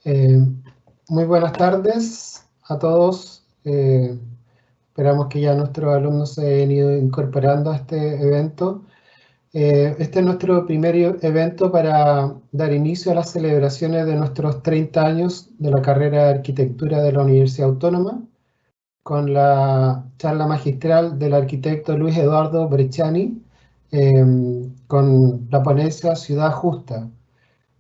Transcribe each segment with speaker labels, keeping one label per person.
Speaker 1: Eh, Muy buenas tardes a todos. Esperamos que ya nuestros alumnos se hayan ido incorporando a este evento. Este es nuestro primer evento para dar inicio a las celebraciones de nuestros 30 años de la carrera de Arquitectura de la Universidad Autónoma, con la charla magistral del arquitecto Luis Eduardo Brecciani, con la ponencia Ciudad Justa.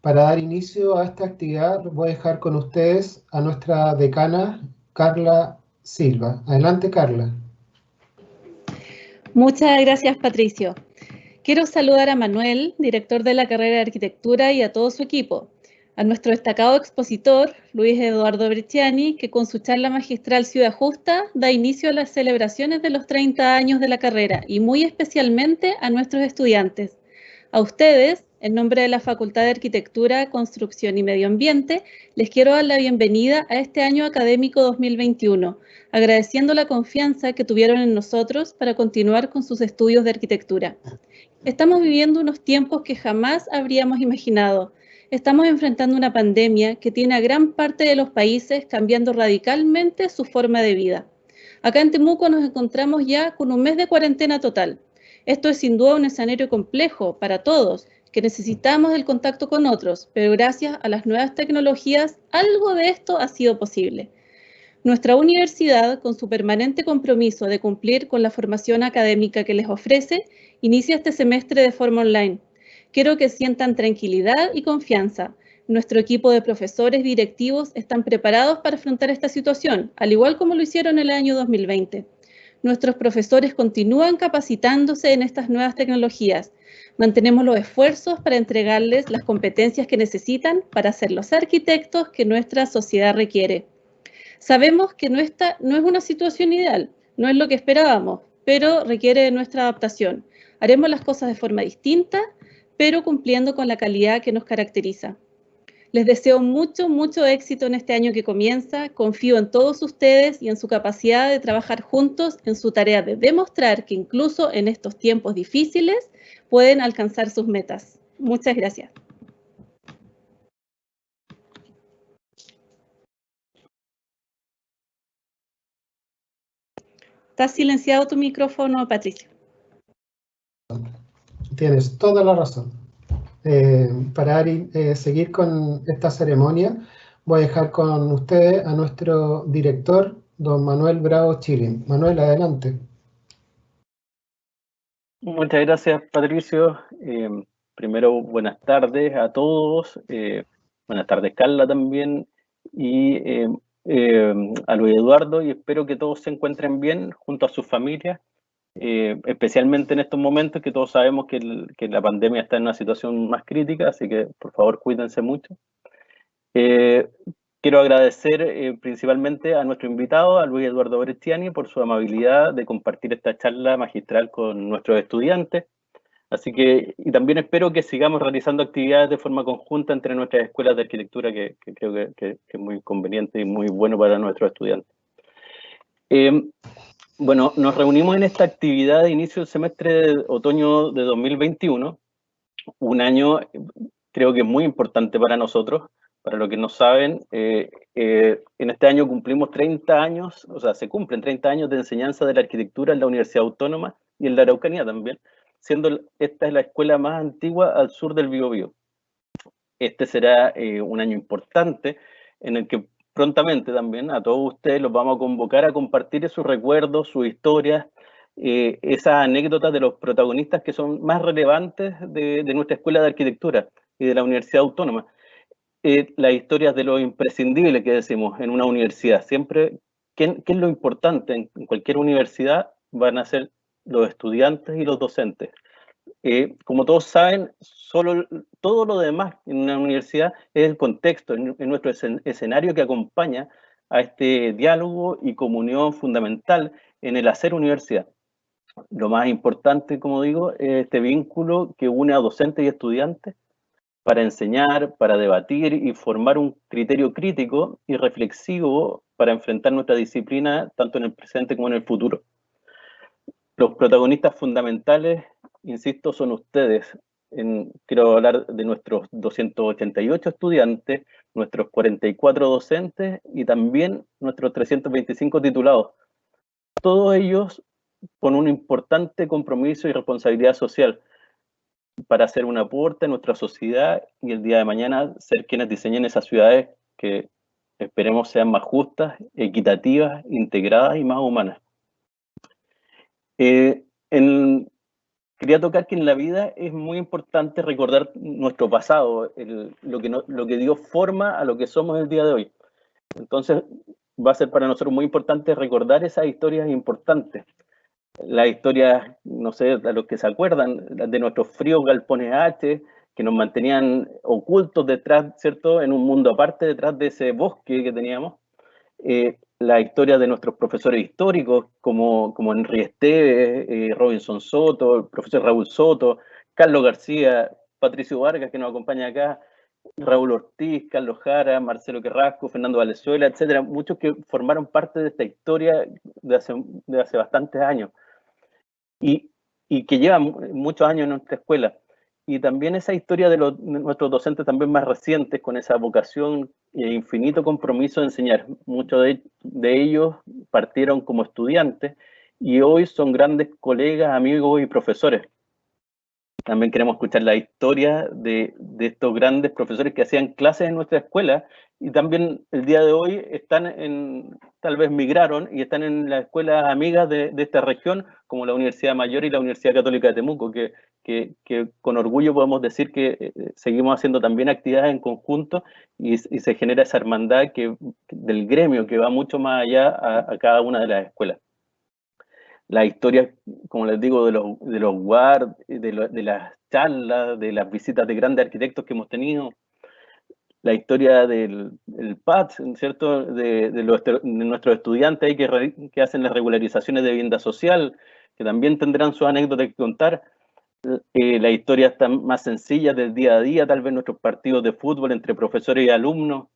Speaker 1: Para dar inicio a esta actividad, voy a dejar con ustedes a nuestra decana, Carla Silva. Adelante, Carla.
Speaker 2: Muchas gracias, Patricio. Quiero saludar a Manuel, director de la carrera de Arquitectura, y a todo su equipo. A nuestro destacado expositor, Luis Eduardo Brecciani, que con su charla magistral Ciudad Justa da inicio a las celebraciones de los 30 años de la carrera, y muy especialmente a nuestros estudiantes. A ustedes, en nombre de la Facultad de Arquitectura, Construcción y Medio Ambiente, les quiero dar la bienvenida a este año académico 2021, agradeciendo la confianza que tuvieron en nosotros para continuar con sus estudios de arquitectura. Estamos viviendo unos tiempos que jamás habríamos imaginado. Estamos enfrentando una pandemia que tiene a gran parte de los países cambiando radicalmente su forma de vida. Acá en Temuco nos encontramos ya con un mes de cuarentena total. Esto es sin duda un escenario complejo para todos, que necesitamos del contacto con otros, pero gracias a las nuevas tecnologías, algo de esto ha sido posible. Nuestra universidad, con su permanente compromiso de cumplir con la formación académica que les ofrece, inicia este semestre de forma online. Quiero que sientan tranquilidad y confianza. Nuestro equipo de profesores directivos están preparados para afrontar esta situación, al igual como lo hicieron en el año 2020. Nuestros profesores continúan capacitándose en estas nuevas tecnologías. Mantenemos los esfuerzos para entregarles las competencias que necesitan para ser los arquitectos que nuestra sociedad requiere. Sabemos que no es una situación ideal, no es lo que esperábamos, pero requiere de nuestra adaptación. Haremos las cosas de forma distinta, pero cumpliendo con la calidad que nos caracteriza. Les deseo mucho éxito en este año que comienza. Confío en todos ustedes y en su capacidad de trabajar juntos en su tarea de demostrar que incluso en estos tiempos difíciles pueden alcanzar sus metas. Muchas gracias. Está silenciado tu micrófono, Patricio.
Speaker 1: Tienes toda la razón. Para seguir con esta ceremonia, voy a dejar con ustedes a nuestro director, don Manuel Bravo Chilin. Manuel, adelante.
Speaker 3: Muchas gracias, Patricio. Primero, buenas tardes a todos. Buenas tardes, Carla, también. Y a Luis Eduardo, y espero que todos se encuentren bien junto a sus familias, especialmente en estos momentos que todos sabemos que la pandemia está en una situación más crítica, así que por favor cuídense mucho. Quiero agradecer principalmente a nuestro invitado, a Luis Eduardo Brecciani, por su amabilidad de compartir esta charla magistral con nuestros estudiantes. Así que, y también espero que sigamos realizando actividades de forma conjunta entre nuestras escuelas de arquitectura, que creo que es muy conveniente y muy bueno para nuestros estudiantes. Bueno, nos reunimos en esta actividad de inicio del semestre de otoño de 2021, un año creo que muy importante para nosotros. Para los que no saben, en este año cumplimos 30 años, o sea, se cumplen 30 años de enseñanza de la arquitectura en la Universidad Autónoma y en la Araucanía también, siendo esta es la escuela más antigua al sur del Biobío. Este será un año importante en el que prontamente también a todos ustedes los vamos a convocar a compartir sus recuerdos, sus historias, esas anécdotas de los protagonistas que son más relevantes de nuestra escuela de arquitectura y de la Universidad Autónoma. Las historias de lo imprescindible que decimos en una universidad. Siempre, ¿qué es lo importante en cualquier universidad? Van a ser los estudiantes y los docentes. Como todos saben, todo lo demás en una universidad es el contexto, en nuestro escenario que acompaña a este diálogo y comunión fundamental en el hacer universidad. Lo más importante, como digo, es este vínculo que une a docentes y estudiantes para enseñar, para debatir y formar un criterio crítico y reflexivo para enfrentar nuestra disciplina tanto en el presente como en el futuro. Los protagonistas fundamentales, insisto, son ustedes, quiero hablar de nuestros 288 estudiantes, nuestros 44 docentes y también nuestros 325 titulados. Todos ellos con un importante compromiso y responsabilidad social para hacer un aporte a nuestra sociedad y el día de mañana ser quienes diseñen esas ciudades que esperemos sean más justas, equitativas, integradas y más humanas. Quería tocar que en la vida es muy importante recordar nuestro pasado, lo que dio forma a lo que somos el día de hoy. Entonces va a ser para nosotros muy importante recordar esas historias importantes. Las historias, no sé, a los que se acuerdan, de nuestros fríos galpones H, que nos mantenían ocultos detrás, ¿cierto?, en un mundo aparte, detrás de ese bosque que teníamos. La historia de nuestros profesores históricos, como Henry Esteves, Robinson Soto, el profesor Raúl Soto, Carlos García, Patricio Vargas, que nos acompaña acá, Raúl Ortiz, Carlos Jara, Marcelo Carrasco, Fernando Valenzuela, etcétera, muchos que formaron parte de esta historia de hace bastantes años y que llevan muchos años en nuestra escuela. Y también esa historia de nuestros docentes también más recientes, con esa vocación e infinito compromiso de enseñar. Muchos de ellos partieron como estudiantes y hoy son grandes colegas, amigos y profesores. También queremos escuchar la historia de estos grandes profesores que hacían clases en nuestra escuela y también el día de hoy tal vez migraron y están en las escuelas amigas de esta región, como la Universidad Mayor y la Universidad Católica de Temuco, que con orgullo podemos decir que seguimos haciendo también actividades en conjunto y se genera esa hermandad del gremio que va mucho más allá a cada una de las escuelas. La historia, como les digo, de los WAR, de las charlas, de las visitas de grandes arquitectos que hemos tenido, la historia del PAT, ¿cierto?, de nuestros estudiantes ahí que hacen las regularizaciones de vivienda social, que también tendrán sus anécdotas que contar, la historia está más sencilla del día a día, tal vez nuestros partidos de fútbol entre profesores y alumnos,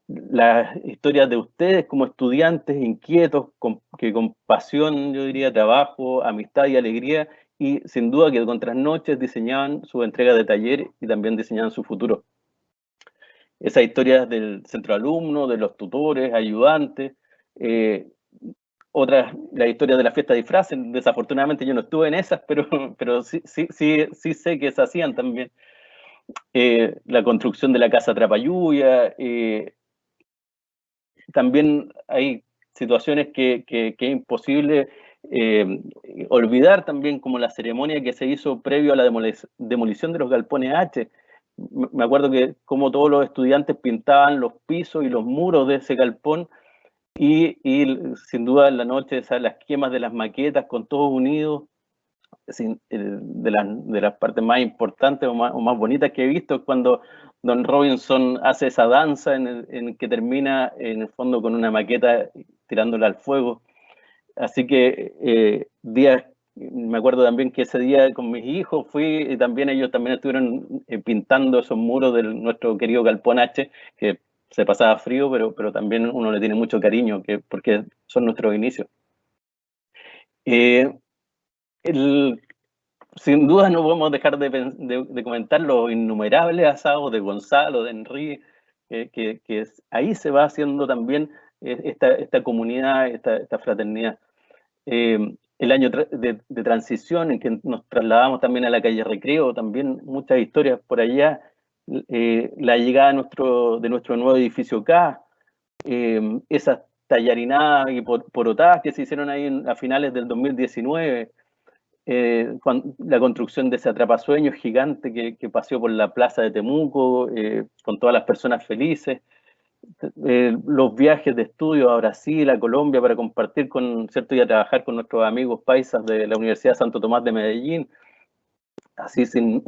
Speaker 3: las historias de ustedes como estudiantes inquietos, que con pasión, yo diría, trabajo, amistad y alegría, y sin duda que con trasnoches diseñaban su entrega de taller y también diseñaban su futuro. Esas historias del centro alumno, de los tutores, ayudantes, otras, la historia de la fiesta de disfraces, desafortunadamente yo no estuve en esas, pero sí sé que se hacían también. La construcción de la casa Trapayuya, también hay situaciones que es imposible olvidar también, como la ceremonia que se hizo previo a la demolición de los galpones H. Me acuerdo que como todos los estudiantes pintaban los pisos y los muros de ese galpón y sin duda en la noche las quemas de las maquetas con todos unidos, de las partes más importantes o más bonitas que he visto es cuando Don Robinson hace esa danza en que termina en el fondo con una maqueta tirándola al fuego. Así que me acuerdo también que ese día con mis hijos fui y también ellos también estuvieron pintando esos muros de nuestro querido Galpón H, que se pasaba frío, pero también uno le tiene mucho cariño porque son nuestros inicios. Sin duda no podemos dejar de comentar los innumerables asados de Gonzalo, de Henry, que ahí se va haciendo también esta comunidad, esta fraternidad. El año de transición en que nos trasladamos también a la calle Recreo, también muchas historias por allá, la llegada de nuestro nuevo edificio K, esas tallarinadas y porotadas que se hicieron ahí a finales del 2019, la construcción de ese atrapasueños gigante que paseó por la plaza de Temuco, con todas las personas felices, los viajes de estudio a Brasil, a Colombia, para compartir ¿cierto?, y a trabajar con nuestros amigos paisas de la Universidad Santo Tomás de Medellín, así sin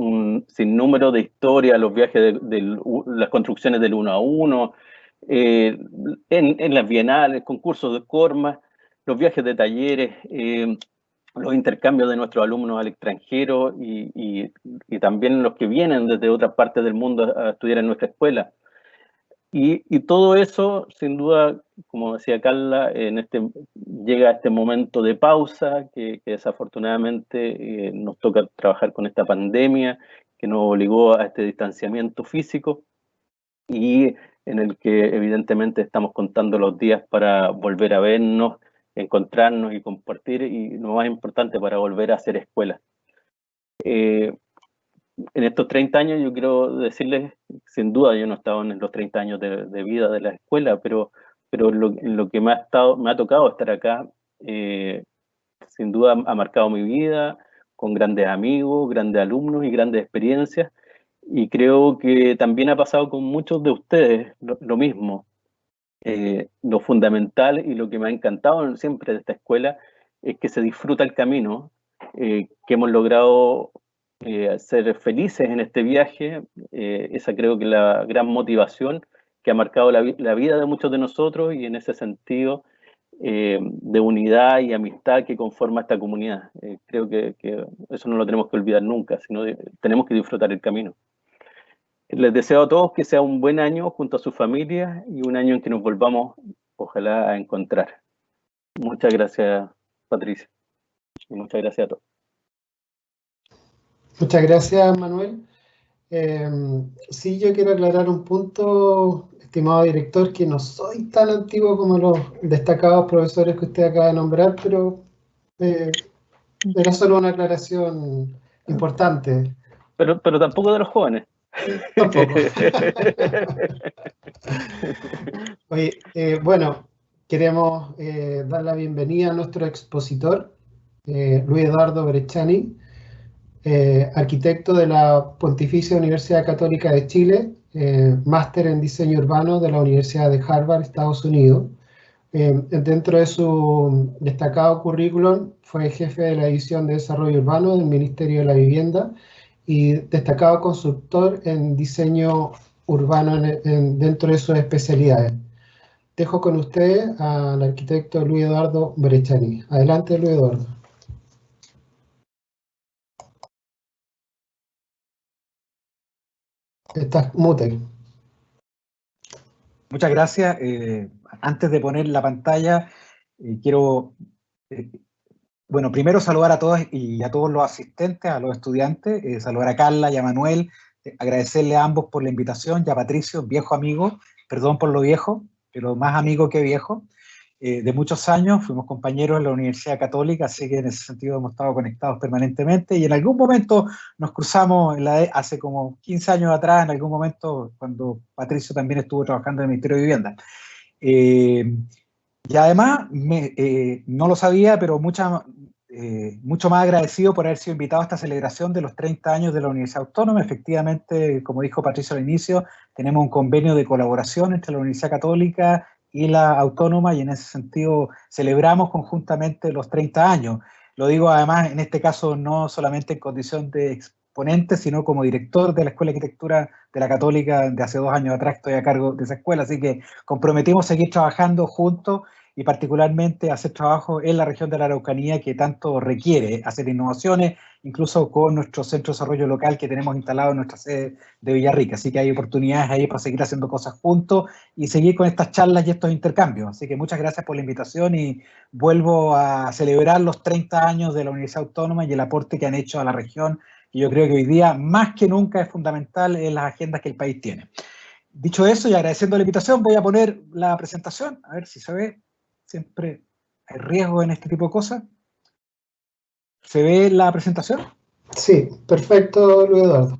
Speaker 3: número de historias, los viajes de las construcciones del 1 a 1, en las bienales, concursos de Corma, los viajes de talleres, los intercambios de nuestros alumnos al extranjero y también los que vienen desde otras partes del mundo a estudiar en nuestra escuela. Y todo eso, sin duda, como decía Carla, llega a este momento de pausa que desafortunadamente nos toca trabajar con esta pandemia que nos obligó a este distanciamiento físico y en el que evidentemente estamos contando los días para volver a vernos, encontrarnos y compartir, y lo más importante, para volver a hacer escuela. En estos 30 años yo quiero decirles, sin duda yo no he estado en los 30 años de vida de la escuela, pero lo que me ha tocado estar acá, sin duda ha marcado mi vida, con grandes amigos, grandes alumnos y grandes experiencias, y creo que también ha pasado con muchos de ustedes lo mismo. Lo fundamental y lo que me ha encantado siempre de esta escuela es que se disfruta el camino, que hemos logrado ser felices en este viaje. Esa creo que es la gran motivación que ha marcado la vida de muchos de nosotros, y en ese sentido de unidad y amistad que conforma esta comunidad. Creo que eso no lo tenemos que olvidar nunca, sino tenemos que disfrutar el camino. Les deseo a todos que sea un buen año junto a sus familias y un año en que nos volvamos, ojalá, a encontrar. Muchas gracias, Patricia. Y muchas gracias a todos.
Speaker 1: Muchas gracias, Manuel. Sí, yo quiero aclarar un punto, estimado director, que no soy tan antiguo como los destacados profesores que usted acaba de nombrar, pero era solo una aclaración importante.
Speaker 3: Pero tampoco de los jóvenes.
Speaker 1: Tampoco. Oye, bueno, queremos dar la bienvenida a nuestro expositor, Luis Eduardo Bresciani, arquitecto de la Pontificia Universidad Católica de Chile, máster en diseño urbano de la Universidad de Harvard, Estados Unidos. Dentro de su destacado currículum, fue jefe de la División de Desarrollo Urbano del Ministerio de la Vivienda y destacado consultor en diseño urbano dentro de sus especialidades. Dejo con usted al arquitecto Luis Eduardo Bresciani. Adelante, Luis Eduardo. Estás mute.
Speaker 4: Muchas gracias. Antes de poner la pantalla, quiero, bueno, primero saludar a todos y a todos los asistentes, a los estudiantes, saludar a Carla y a Manuel, agradecerle a ambos por la invitación, y a Patricio, viejo amigo, perdón por lo viejo, pero más amigo que viejo, de muchos años, fuimos compañeros en la Universidad Católica, así que en ese sentido hemos estado conectados permanentemente, y en algún momento nos cruzamos, hace como 15 años atrás, en algún momento, cuando Patricio también estuvo trabajando en el Ministerio de Vivienda. Y además, no lo sabía, pero mucho más agradecido por haber sido invitado a esta celebración de los 30 años de la Universidad Autónoma. Efectivamente, como dijo Patricio al inicio, tenemos un convenio de colaboración entre la Universidad Católica y la Autónoma, y en ese sentido celebramos conjuntamente los 30 años. Lo digo además, en este caso, no solamente en condición de exponente, sino como director de la Escuela de Arquitectura de la Católica. De hace 2 años atrás estoy a cargo de esa escuela, así que comprometimos seguir trabajando juntos y particularmente hacer trabajo en la región de la Araucanía, que tanto requiere hacer innovaciones, incluso con nuestro centro de desarrollo local que tenemos instalado en nuestra sede de Villarrica. Así que hay oportunidades ahí para seguir haciendo cosas juntos y seguir con estas charlas y estos intercambios. Así que muchas gracias por la invitación, y vuelvo a celebrar los 30 años de la Universidad Autónoma y el aporte que han hecho a la región, y yo creo que hoy día más que nunca es fundamental en las agendas que el país tiene. Dicho eso, y agradeciendo la invitación, voy a poner la presentación, a ver si se ve. Siempre hay riesgo en este tipo de cosas. ¿Se ve la presentación?
Speaker 1: Sí, perfecto, Luis Eduardo.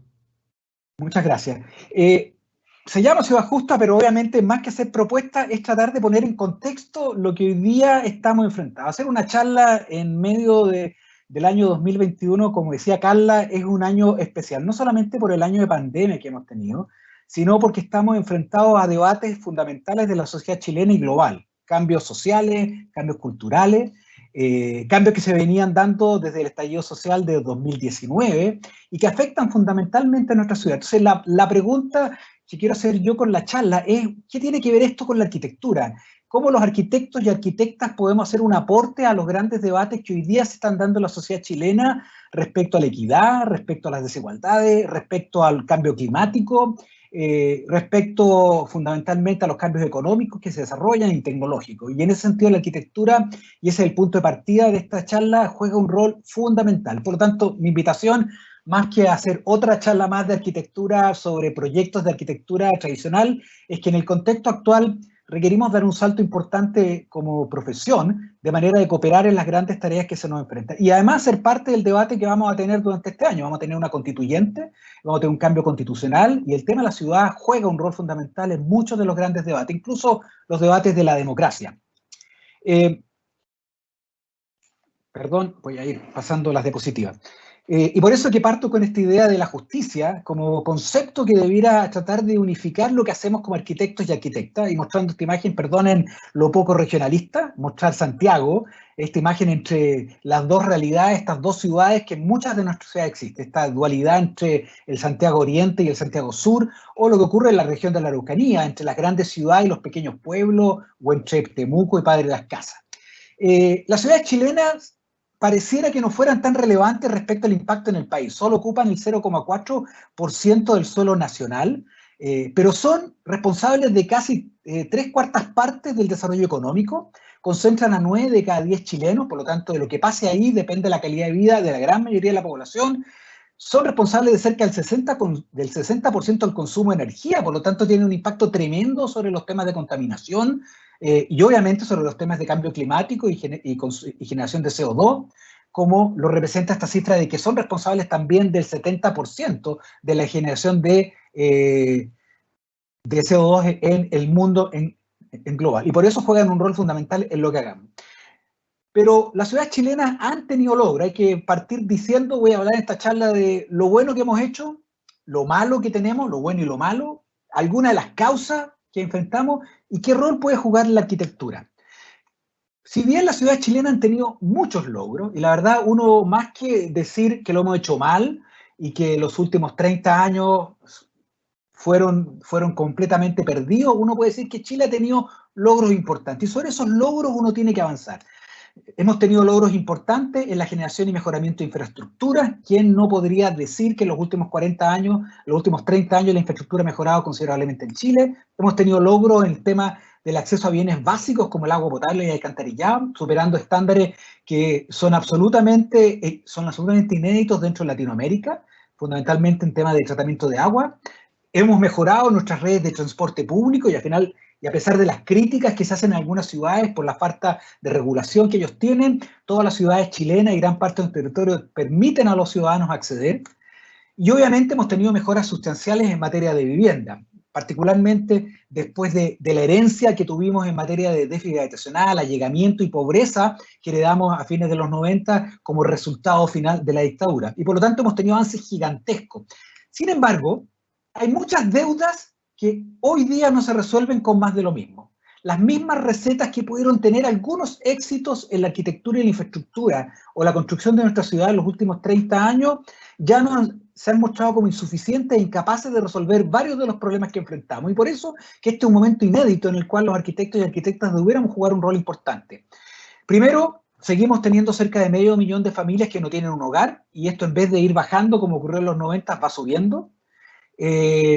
Speaker 4: Muchas gracias. Se llama Ciudad Justa, pero obviamente más que hacer propuestas es tratar de poner en contexto lo que hoy día estamos enfrentados. Hacer una charla en medio del año 2021, como decía Carla, es un año especial, no solamente por el año de pandemia que hemos tenido, sino porque estamos enfrentados a debates fundamentales de la sociedad chilena y global. Cambios sociales, cambios culturales, cambios que se venían dando desde el estallido social de 2019 y que afectan fundamentalmente a nuestra ciudad. Entonces, la pregunta que quiero hacer yo con la charla es, ¿qué tiene que ver esto con la arquitectura? ¿Cómo los arquitectos y arquitectas podemos hacer un aporte a los grandes debates que hoy día se están dando en la sociedad chilena respecto a la equidad, respecto a las desigualdades, respecto al cambio climático? respecto fundamentalmente a los cambios económicos que se desarrollan y tecnológicos. Y en ese sentido la arquitectura, y ese es el punto de partida de esta charla, juega un rol fundamental. Por lo tanto, mi invitación, más que hacer otra charla más de arquitectura sobre proyectos de arquitectura tradicional, es que en el contexto actual requerimos dar un salto importante como profesión, de manera de cooperar en las grandes tareas que se nos enfrentan. Y además ser parte del debate que vamos a tener durante este año. Vamos a tener una constituyente, vamos a tener un cambio constitucional, y el tema de la ciudad juega un rol fundamental en muchos de los grandes debates, incluso los debates de la democracia. Perdón, voy a ir pasando las diapositivas. Y por eso que parto con esta idea de la justicia como concepto que debiera tratar de unificar lo que hacemos como arquitectos y arquitectas, y mostrando esta imagen, perdonen lo poco regionalista, mostrar Santiago, esta imagen entre las dos realidades, estas dos ciudades que en muchas de nuestras ciudades existe, esta dualidad entre el Santiago Oriente y el Santiago Sur, o lo que ocurre en la región de la Araucanía, entre las grandes ciudades y los pequeños pueblos, o entre Temuco y Padre Las Casas. Las ciudades chilenas pareciera que no fueran tan relevantes respecto al impacto en el país. Solo ocupan el 0,4% del suelo nacional, pero son responsables de casi 3/4 partes del desarrollo económico, concentran a 9 de cada 10 chilenos, por lo tanto, de lo que pase ahí depende de la calidad de vida de la gran mayoría de la población. Son responsables de cerca del 60% del consumo de energía, por lo tanto tienen un impacto tremendo sobre los temas de contaminación, y obviamente sobre los temas de cambio climático y generación de CO2, como lo representa esta cifra de que son responsables también del 70% de la generación de CO2 en el mundo en global. Y por eso juegan un rol fundamental en lo que hagamos. Pero las ciudades chilenas han tenido logro. Hay que partir diciendo, voy a hablar en esta charla de lo bueno que hemos hecho, lo malo que tenemos, lo bueno y lo malo, algunas de las causas que enfrentamos y qué rol puede jugar la arquitectura. Si bien las ciudades chilenas han tenido muchos logros, y la verdad uno más que decir que lo hemos hecho mal y que los últimos 30 años fueron completamente perdidos, uno puede decir que Chile ha tenido logros importantes y sobre esos logros uno tiene que avanzar. Hemos tenido logros importantes en la generación y mejoramiento de infraestructura. ¿Quién no podría decir que en los últimos 40 años, los últimos 30 años, la infraestructura ha mejorado considerablemente en Chile? Hemos tenido logros en el tema del acceso a bienes básicos como el agua potable y el alcantarillado, superando estándares que son absolutamente inéditos dentro de Latinoamérica, fundamentalmente en tema de tratamiento de agua. Hemos mejorado nuestras redes de transporte público y al final, y a pesar de las críticas que se hacen en algunas ciudades por la falta de regulación que ellos tienen, todas las ciudades chilenas y gran parte del territorio permiten a los ciudadanos acceder. Y obviamente hemos tenido mejoras sustanciales en materia de vivienda, particularmente después de la herencia que tuvimos en materia de déficit habitacional, allegamiento y pobreza que heredamos a fines de los 90 como resultado final de la dictadura. Y por lo tanto hemos tenido avances gigantescos. Sin embargo, hay muchas deudas que hoy día no se resuelven con más de lo mismo. Las mismas recetas que pudieron tener algunos éxitos en la arquitectura y la infraestructura o la construcción de nuestra ciudad en los últimos 30 años ya se han mostrado como insuficientes e incapaces de resolver varios de los problemas que enfrentamos. Y por eso que este es un momento inédito en el cual los arquitectos y arquitectas debiéramos jugar un rol importante. Primero, seguimos teniendo cerca de 500.000 de familias que no tienen un hogar, y esto en vez de ir bajando como ocurrió en los 90 va subiendo.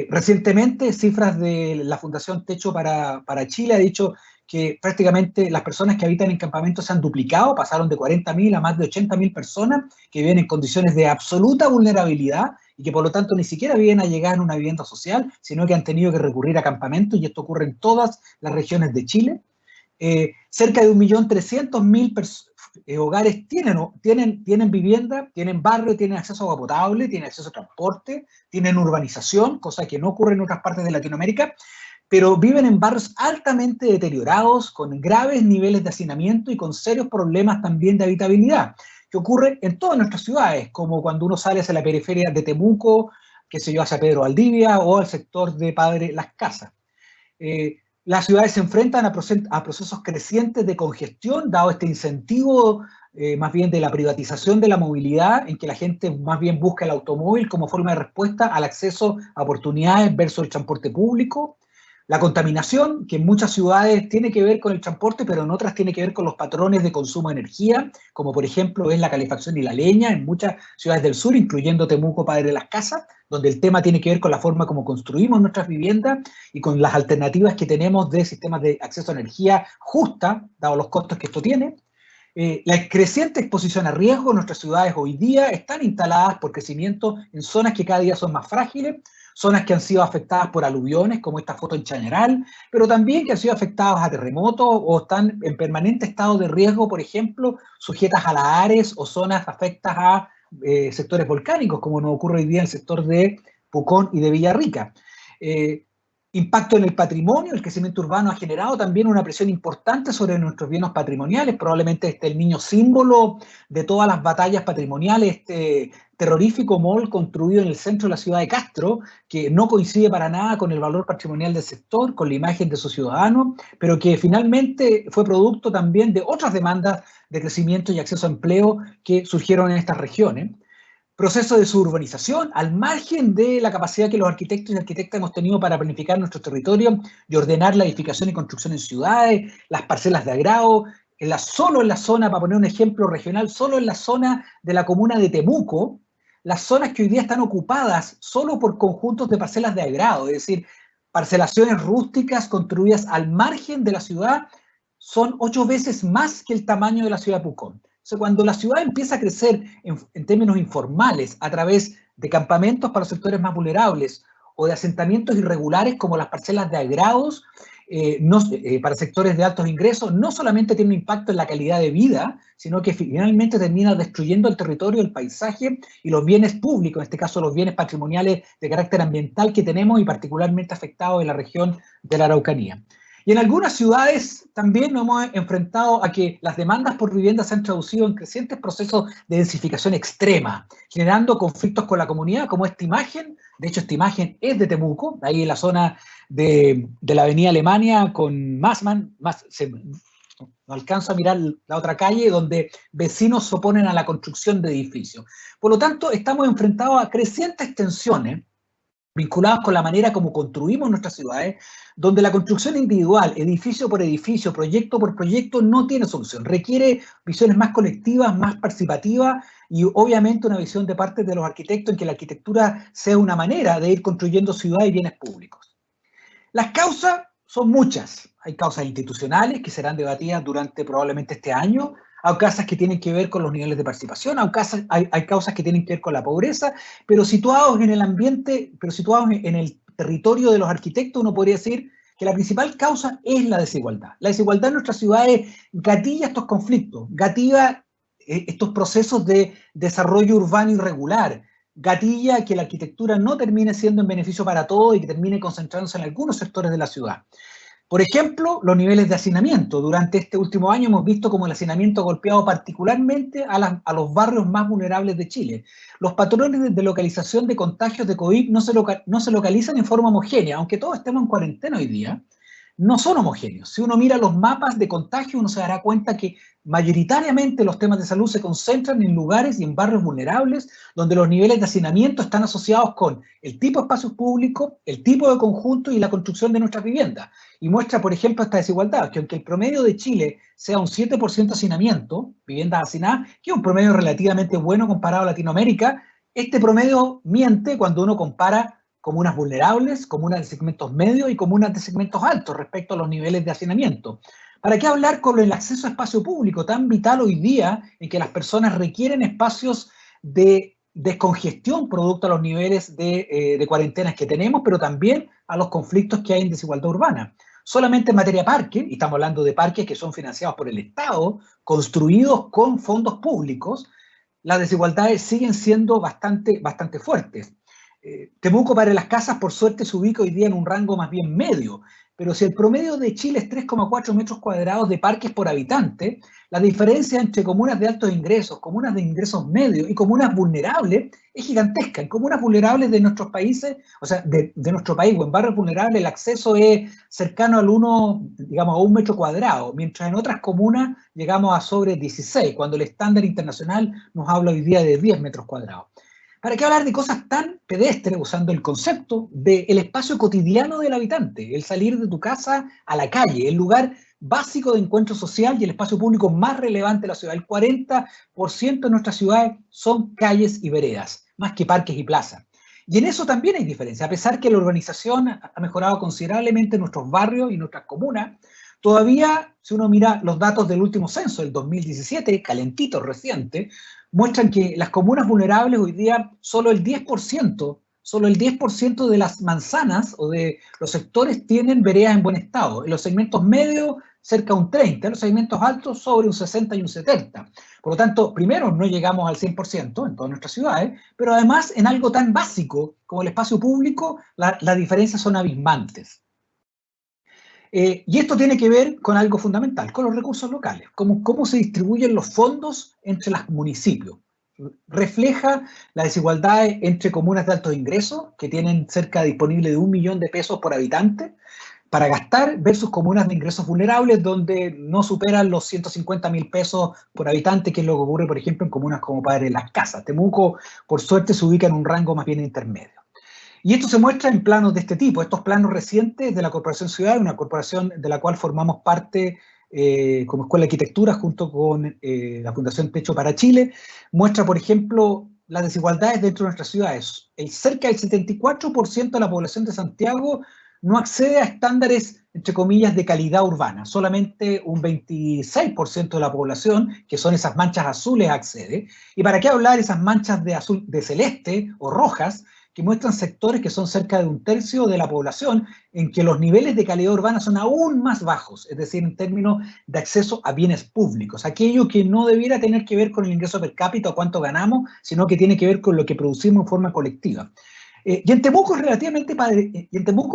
Speaker 4: Recientemente, cifras de la Fundación Techo para Chile ha dicho que prácticamente las personas que habitan en campamentos se han duplicado, pasaron de 40.000 a más de 80.000 personas que viven en condiciones de absoluta vulnerabilidad y que por lo tanto ni siquiera viven allegadas en una vivienda social, sino que han tenido que recurrir a campamentos, y esto ocurre en todas las regiones de Chile. Cerca de 1.300.000 hogares tienen vivienda, tienen barrio, tienen acceso a agua potable, tienen acceso a transporte, tienen urbanización, cosa que no ocurre en otras partes de Latinoamérica, pero viven en barrios altamente deteriorados, con graves niveles de hacinamiento y con serios problemas también de habitabilidad, que ocurre en todas nuestras ciudades, como cuando uno sale hacia la periferia de Temuco, que se yo, hacia Pedro Valdivia, o al sector de Padre Las Casas. Las ciudades se enfrentan a procesos crecientes de congestión, dado este incentivo más bien de la privatización de la movilidad, en que la gente más bien busca el automóvil como forma de respuesta al acceso a oportunidades versus el transporte público. La contaminación, que en muchas ciudades tiene que ver con el transporte, pero en otras tiene que ver con los patrones de consumo de energía, como por ejemplo es la calefacción y la leña en muchas ciudades del sur, incluyendo Temuco, Padre de las Casas, donde el tema tiene que ver con la forma como construimos nuestras viviendas y con las alternativas que tenemos de sistemas de acceso a energía justa, dado los costos que esto tiene. La creciente exposición a riesgo en nuestras ciudades hoy día están instaladas por crecimiento en zonas que cada día son más frágiles, zonas que han sido afectadas por aluviones, como esta foto en Chañaral, pero también que han sido afectadas a terremotos o están en permanente estado de riesgo, por ejemplo, sujetas a lahares o zonas afectas a sectores volcánicos, como nos ocurre hoy día en el sector de Pucón y de Villarrica. Impacto en el patrimonio, el crecimiento urbano ha generado también una presión importante sobre nuestros bienes patrimoniales, probablemente este el niño símbolo de todas las batallas patrimoniales, este terrorífico mall construido en el centro de la ciudad de Castro, que no coincide para nada con el valor patrimonial del sector, con la imagen de sus ciudadanos, pero que finalmente fue producto también de otras demandas de crecimiento y acceso a empleo que surgieron en estas regiones. Proceso de suburbanización, al margen de la capacidad que los arquitectos y arquitectas hemos tenido para planificar nuestro territorio y ordenar la edificación y construcción en ciudades, las parcelas de agrado, solo en la zona, para poner un ejemplo regional, solo en la zona de la comuna de Temuco, las zonas que hoy día están ocupadas solo por conjuntos de parcelas de agrado, es decir, parcelaciones rústicas construidas al margen de la ciudad, son 8 veces más que el tamaño de la ciudad de Pucón. O sea, cuando la ciudad empieza a crecer en términos informales a través de campamentos para los sectores más vulnerables o de asentamientos irregulares como las parcelas de agrados para sectores de altos ingresos, no solamente tiene un impacto en la calidad de vida, sino que finalmente termina destruyendo el territorio, el paisaje y los bienes públicos, en este caso los bienes patrimoniales de carácter ambiental que tenemos y particularmente afectados en la región de la Araucanía. Y en algunas ciudades también nos hemos enfrentado a que las demandas por vivienda se han traducido en crecientes procesos de densificación extrema, generando conflictos con la comunidad, como esta imagen. De hecho, esta imagen es de Temuco, ahí en la zona de la avenida Alemania con Massmann, no alcanzo a mirar la otra calle, donde vecinos se oponen a la construcción de edificios. Por lo tanto, estamos enfrentados a crecientes tensiones vinculados con la manera como construimos nuestras ciudades, donde la construcción individual, edificio por edificio, proyecto por proyecto, no tiene solución. Requiere visiones más colectivas, más participativas y obviamente una visión de parte de los arquitectos en que la arquitectura sea una manera de ir construyendo ciudades y bienes públicos. Las causas son muchas. Hay causas institucionales que serán debatidas durante probablemente este año. Hay causas que tienen que ver con los niveles de participación, hay causas que tienen que ver con la pobreza, pero situados en el ambiente, pero situados en el territorio de los arquitectos, uno podría decir que la principal causa es la desigualdad. La desigualdad en nuestras ciudades gatilla estos conflictos, gatilla estos procesos de desarrollo urbano irregular, gatilla que la arquitectura no termine siendo en beneficio para todos y que termine concentrándose en algunos sectores de la ciudad. Por ejemplo, los niveles de hacinamiento. Durante este último año hemos visto cómo el hacinamiento ha golpeado particularmente a los barrios más vulnerables de Chile. Los patrones de localización de contagios de COVID no se localizan en forma homogénea, aunque todos estemos en cuarentena hoy día, no son homogéneos. Si uno mira los mapas de contagio, uno se dará cuenta que mayoritariamente los temas de salud se concentran en lugares y en barrios vulnerables, donde los niveles de hacinamiento están asociados con el tipo de espacios públicos, el tipo de conjunto y la construcción de nuestras viviendas. Y muestra, por ejemplo, esta desigualdad, que aunque el promedio de Chile sea un 7% hacinamiento, viviendas hacinadas, que es un promedio relativamente bueno comparado a Latinoamérica, este promedio miente cuando uno compara comunas vulnerables, comunas de segmentos medios y comunas de segmentos altos respecto a los niveles de hacinamiento. ¿Para qué hablar con el acceso a espacio público tan vital hoy día en que las personas requieren espacios de descongestión producto a los niveles de cuarentenas que tenemos, pero también a los conflictos que hay en desigualdad urbana? Solamente en materia de parques, y estamos hablando de parques que son financiados por el Estado, construidos con fondos públicos, las desigualdades siguen siendo bastante fuertes. Temuco, Padre de las Casas, por suerte se ubica hoy día en un rango más bien medio, pero si el promedio de Chile es 3,4 metros cuadrados de parques por habitante, la diferencia entre comunas de altos ingresos, comunas de ingresos medios y comunas vulnerables es gigantesca. En comunas vulnerables de nuestros países, o sea, de nuestro país o en barrios vulnerables, el acceso es cercano al 1 metro cuadrado, mientras en otras comunas llegamos a sobre 16, cuando el estándar internacional nos habla hoy día de 10 metros cuadrados. ¿Para qué hablar de cosas tan pedestres usando el concepto del espacio cotidiano del habitante? El salir de tu casa a la calle, el lugar básico de encuentro social y el espacio público más relevante de la ciudad. El 40% de nuestras ciudades son calles y veredas, más que parques y plazas. Y en eso también hay diferencia. A pesar que la urbanización ha mejorado considerablemente en nuestros barrios y nuestras comunas, todavía, si uno mira los datos del último censo, del 2017, calentito, reciente, muestran que las comunas vulnerables hoy día solo el 10% de las manzanas o de los sectores tienen veredas en buen estado. En los segmentos medios, cerca de un 30%, en los segmentos altos, sobre un 60% y un 70%. Por lo tanto, primero, no llegamos al 100% en todas nuestras ciudades, pero además en algo tan básico como el espacio público, las diferencias son abismantes. Y esto tiene que ver con algo fundamental, con los recursos locales, cómo se distribuyen los fondos entre los municipios. Refleja la desigualdad entre comunas de altos ingresos, que tienen cerca disponible de 1 millón de pesos por habitante para gastar, versus comunas de ingresos vulnerables, donde no superan los 150.000 pesos por habitante, que es lo que ocurre, por ejemplo, en comunas como Padre Las Casas. Temuco, por suerte, se ubica en un rango más bien intermedio. Y esto se muestra en planos de este tipo, estos planos recientes de la Corporación Ciudad, una corporación de la cual formamos parte como Escuela de Arquitectura junto con la Fundación Techo para Chile, muestra, por ejemplo, las desigualdades dentro de nuestras ciudades. Cerca del 74% de la población de Santiago no accede a estándares, entre comillas, de calidad urbana. Solamente un 26% de la población, que son esas manchas azules, accede. ¿Y para qué hablar esas manchas de azul, de celeste o rojas, que muestran sectores que son cerca de un tercio de la población, en que los niveles de calidad urbana son aún más bajos, es decir, en términos de acceso a bienes públicos, aquello que no debiera tener que ver con el ingreso per cápita o cuánto ganamos, sino que tiene que ver con lo que producimos en forma colectiva. Y en Temuco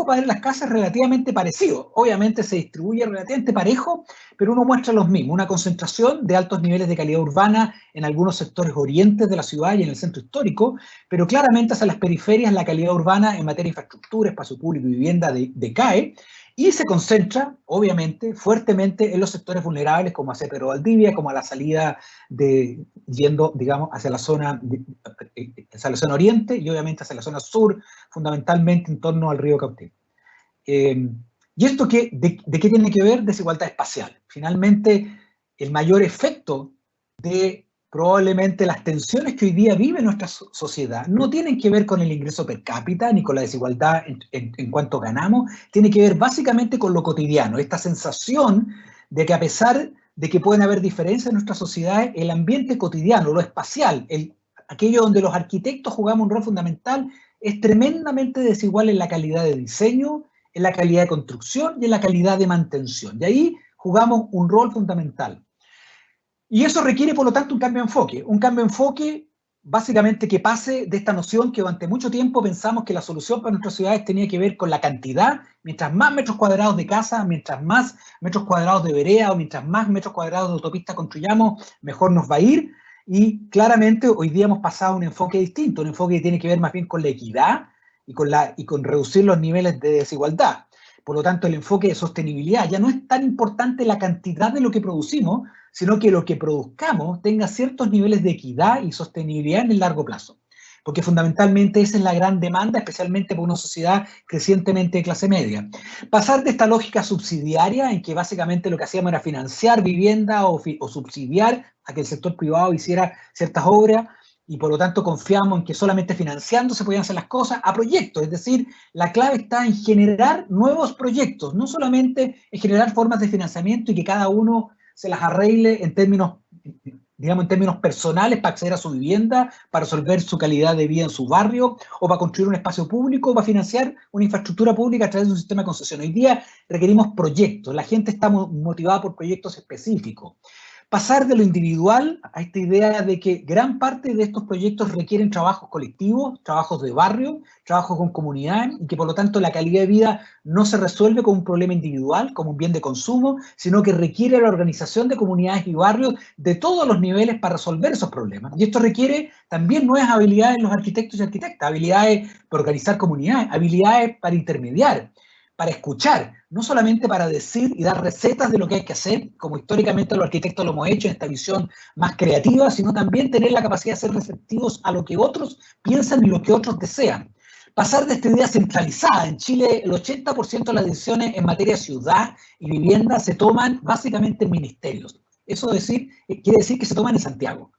Speaker 4: Padre Las Casas es relativamente parecido. Obviamente se distribuye relativamente parejo, pero uno muestra los mismos. Una concentración de altos niveles de calidad urbana en algunos sectores orientes de la ciudad y en el centro histórico, pero claramente hacia las periferias la calidad urbana en materia de infraestructura, espacio público y vivienda decae, y se concentra, obviamente, fuertemente en los sectores vulnerables, como hacia Pedro Valdivia, como a la salida yendo, digamos, hacia la zona oriente y obviamente hacia la zona sur, fundamentalmente en torno al río Cautín. ¿Y esto de qué tiene que ver? Desigualdad espacial. Finalmente, el mayor efecto de probablemente las tensiones que hoy día vive nuestra sociedad no tienen que ver con el ingreso per cápita ni con la desigualdad en cuanto ganamos, tiene que ver básicamente con lo cotidiano, esta sensación de que a pesar de que pueden haber diferencias en nuestra sociedad, el ambiente cotidiano, lo espacial, aquello donde los arquitectos jugamos un rol fundamental, es tremendamente desigual en la calidad de diseño, en la calidad de construcción y en la calidad de mantención. Y ahí jugamos un rol fundamental. Y eso requiere, por lo tanto, un cambio de enfoque básicamente que pase de esta noción que durante mucho tiempo pensamos que la solución para nuestras ciudades tenía que ver con la cantidad, mientras más metros cuadrados de casa, mientras más metros cuadrados de vereda o mientras más metros cuadrados de autopista construyamos, mejor nos va a ir. Y claramente hoy día hemos pasado a un enfoque distinto, un enfoque que tiene que ver más bien con la equidad y con reducir los niveles de desigualdad. Por lo tanto, el enfoque de sostenibilidad ya no es tan importante la cantidad de lo que producimos, sino que lo que produzcamos tenga ciertos niveles de equidad y sostenibilidad en el largo plazo. Porque fundamentalmente esa es la gran demanda, especialmente por una sociedad crecientemente de clase media. Pasar de esta lógica subsidiaria, en que básicamente lo que hacíamos era financiar vivienda o subsidiar a que el sector privado hiciera ciertas obras, y por lo tanto confiamos en que solamente financiando se podían hacer las cosas, a proyectos. Es decir, la clave está en generar nuevos proyectos, no solamente en generar formas de financiamiento y que cada uno se las arregle en términos, digamos, en términos personales para acceder a su vivienda, para resolver su calidad de vida en su barrio, o para construir un espacio público, o para financiar una infraestructura pública a través de un sistema de concesión. Hoy día requerimos proyectos, la gente está motivada por proyectos específicos. Pasar de lo individual a esta idea de que gran parte de estos proyectos requieren trabajos colectivos, trabajos de barrio, trabajos con comunidades, y que por lo tanto la calidad de vida no se resuelve como un problema individual, como un bien de consumo, sino que requiere la organización de comunidades y barrios de todos los niveles para resolver esos problemas. Y esto requiere también nuevas habilidades en los arquitectos y arquitectas, habilidades para organizar comunidades, habilidades para intermediar, para escuchar, no solamente para decir y dar recetas de lo que hay que hacer, como históricamente los arquitectos lo hemos hecho en esta visión más creativa, sino también tener la capacidad de ser receptivos a lo que otros piensan y lo que otros desean. Pasar de esta idea centralizada. En Chile, el 80% de las decisiones en materia de ciudad y vivienda se toman básicamente en ministerios. Eso quiere decir que se toman en Santiago.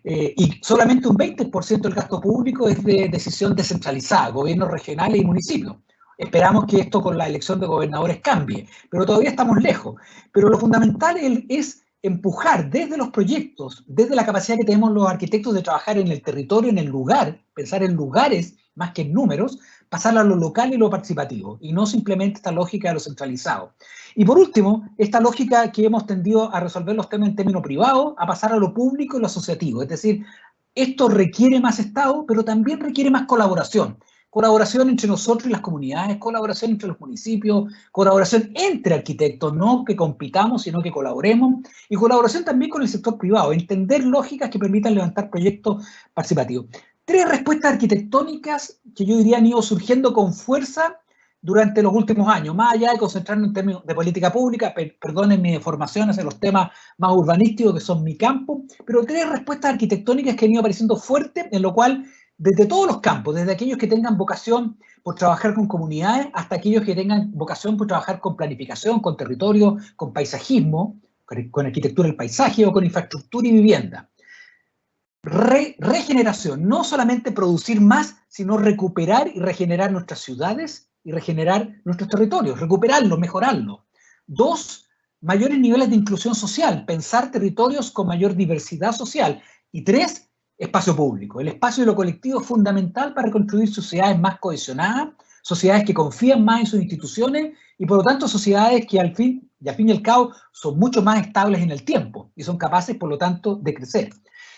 Speaker 4: Y solamente un 20% del gasto público es de decisión descentralizada, gobiernos regionales y municipios. Esperamos que esto con la elección de gobernadores cambie, pero todavía estamos lejos. Pero lo fundamental es empujar desde los proyectos, desde la capacidad que tenemos los arquitectos de trabajar en el territorio, en el lugar, pensar en lugares más que en números, pasar a lo local y lo participativo, y no simplemente esta lógica de lo centralizado. Y por último, esta lógica que hemos tendido a resolver los temas en términos privados, a pasar a lo público y lo asociativo. Es decir, esto requiere más Estado, pero también requiere más colaboración. Colaboración entre nosotros y las comunidades, colaboración entre los municipios, colaboración entre arquitectos, no que compitamos, sino que colaboremos, y colaboración también con el sector privado, entender lógicas que permitan levantar proyectos participativos. 3 respuestas arquitectónicas que yo diría han ido surgiendo con fuerza durante los últimos años, más allá de concentrarnos en términos de política pública, perdonen mi formación hacia los temas más urbanísticos que son mi campo, pero 3 respuestas arquitectónicas que han ido apareciendo fuertes, en lo cual desde todos los campos, desde aquellos que tengan vocación por trabajar con comunidades hasta aquellos que tengan vocación por trabajar con planificación, con territorio, con paisajismo, con arquitectura del paisaje o con infraestructura y vivienda. Regeneración, no solamente producir más, sino recuperar y regenerar nuestras ciudades y regenerar nuestros territorios, recuperarlos, mejorarlos. 2, mayores niveles de inclusión social, pensar territorios con mayor diversidad social. Y 3, espacio público. El espacio de lo colectivo es fundamental para construir sociedades más cohesionadas, sociedades que confían más en sus instituciones y por lo tanto sociedades que al fin y al cabo son mucho más estables en el tiempo y son capaces por lo tanto de crecer.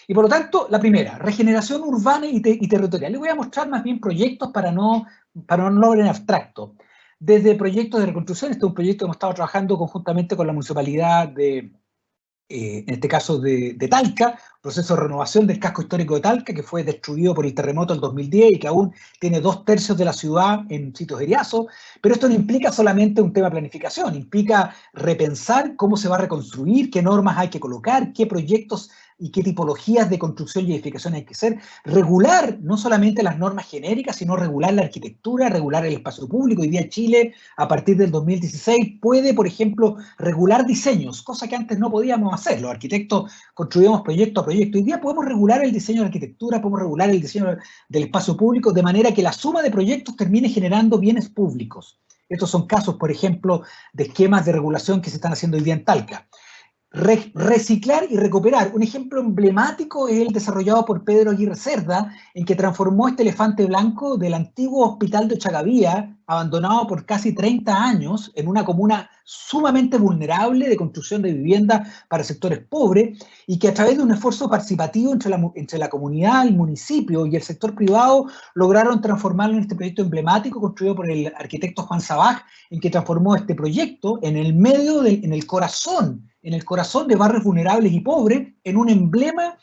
Speaker 4: Y por lo tanto, la primera, regeneración urbana y territorial. Les voy a mostrar más bien proyectos para no hablar en abstracto. Desde proyectos de reconstrucción, este es un proyecto que hemos estado trabajando conjuntamente con la municipalidad de, en este caso de Talca, proceso de renovación del casco histórico de Talca, que fue destruido por el terremoto del 2010 y que aún tiene 2/3 de la ciudad en sitios de eriazo. Pero esto no implica solamente un tema de planificación, implica repensar cómo se va a reconstruir, qué normas hay que colocar, qué proyectos y qué tipologías de construcción y edificación hay que hacer, regular no solamente las normas genéricas, sino regular la arquitectura, regular el espacio público. Hoy día Chile, a partir del 2016, puede, por ejemplo, regular diseños, cosa que antes no podíamos hacer. Los arquitectos construíamos proyecto a proyecto. Hoy día podemos regular el diseño de arquitectura, podemos regular el diseño del espacio público, de manera que la suma de proyectos termine generando bienes públicos. Estos son casos, por ejemplo, de esquemas de regulación que se están haciendo hoy día en Talca. Reciclar y recuperar. Un ejemplo emblemático es el desarrollado por Pedro Aguirre Cerda, en que transformó este elefante blanco del antiguo hospital de Ochagavía, abandonado por casi 30 años, en una comuna sumamente vulnerable de construcción de vivienda para sectores pobres, y que a través de un esfuerzo participativo entre la comunidad, el municipio y el sector privado, lograron transformarlo en este proyecto emblemático construido por el arquitecto Juan Sabaj, en que transformó este proyecto en el medio, en el corazón de barrios vulnerables y pobres, en un emblema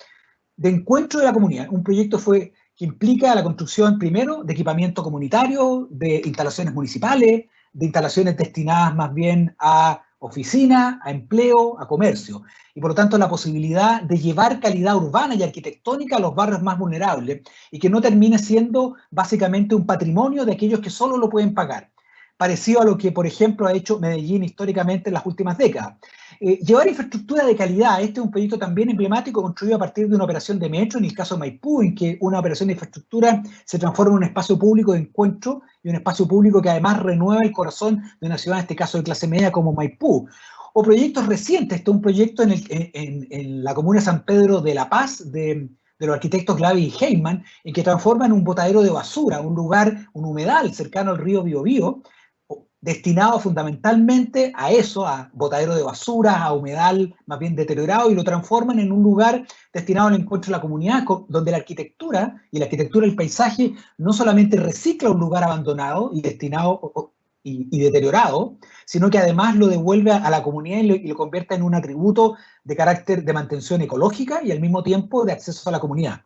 Speaker 4: de encuentro de la comunidad. Un proyecto que implica la construcción, primero, de equipamiento comunitario, de instalaciones municipales, de instalaciones destinadas más bien a oficina, a empleo, a comercio. Y por lo tanto la posibilidad de llevar calidad urbana y arquitectónica a los barrios más vulnerables y que no termine siendo básicamente un patrimonio de aquellos que solo lo pueden pagar. Parecido a lo que, por ejemplo, ha hecho Medellín históricamente en las últimas décadas. Llevar infraestructura de calidad. Este es un proyecto también emblemático construido a partir de una operación de metro, en el caso de Maipú, en que una operación de infraestructura se transforma en un espacio público de encuentro y un espacio público que además renueva el corazón de una ciudad, en este caso de clase media, como Maipú. O proyectos recientes. Este es un proyecto en la comuna de San Pedro de La Paz, de los arquitectos Glavi y Heyman, en que transforman un botadero de basura, un lugar, un humedal cercano al río Biobío, destinado fundamentalmente a eso, a botadero de basura, a humedal más bien deteriorado, y lo transforman en un lugar destinado al encuentro de la comunidad, donde la arquitectura y la arquitectura del paisaje no solamente recicla un lugar abandonado y destinado y deteriorado, sino que además lo devuelve a la comunidad y lo convierte en un atributo de carácter de mantención ecológica y al mismo tiempo de acceso a la comunidad.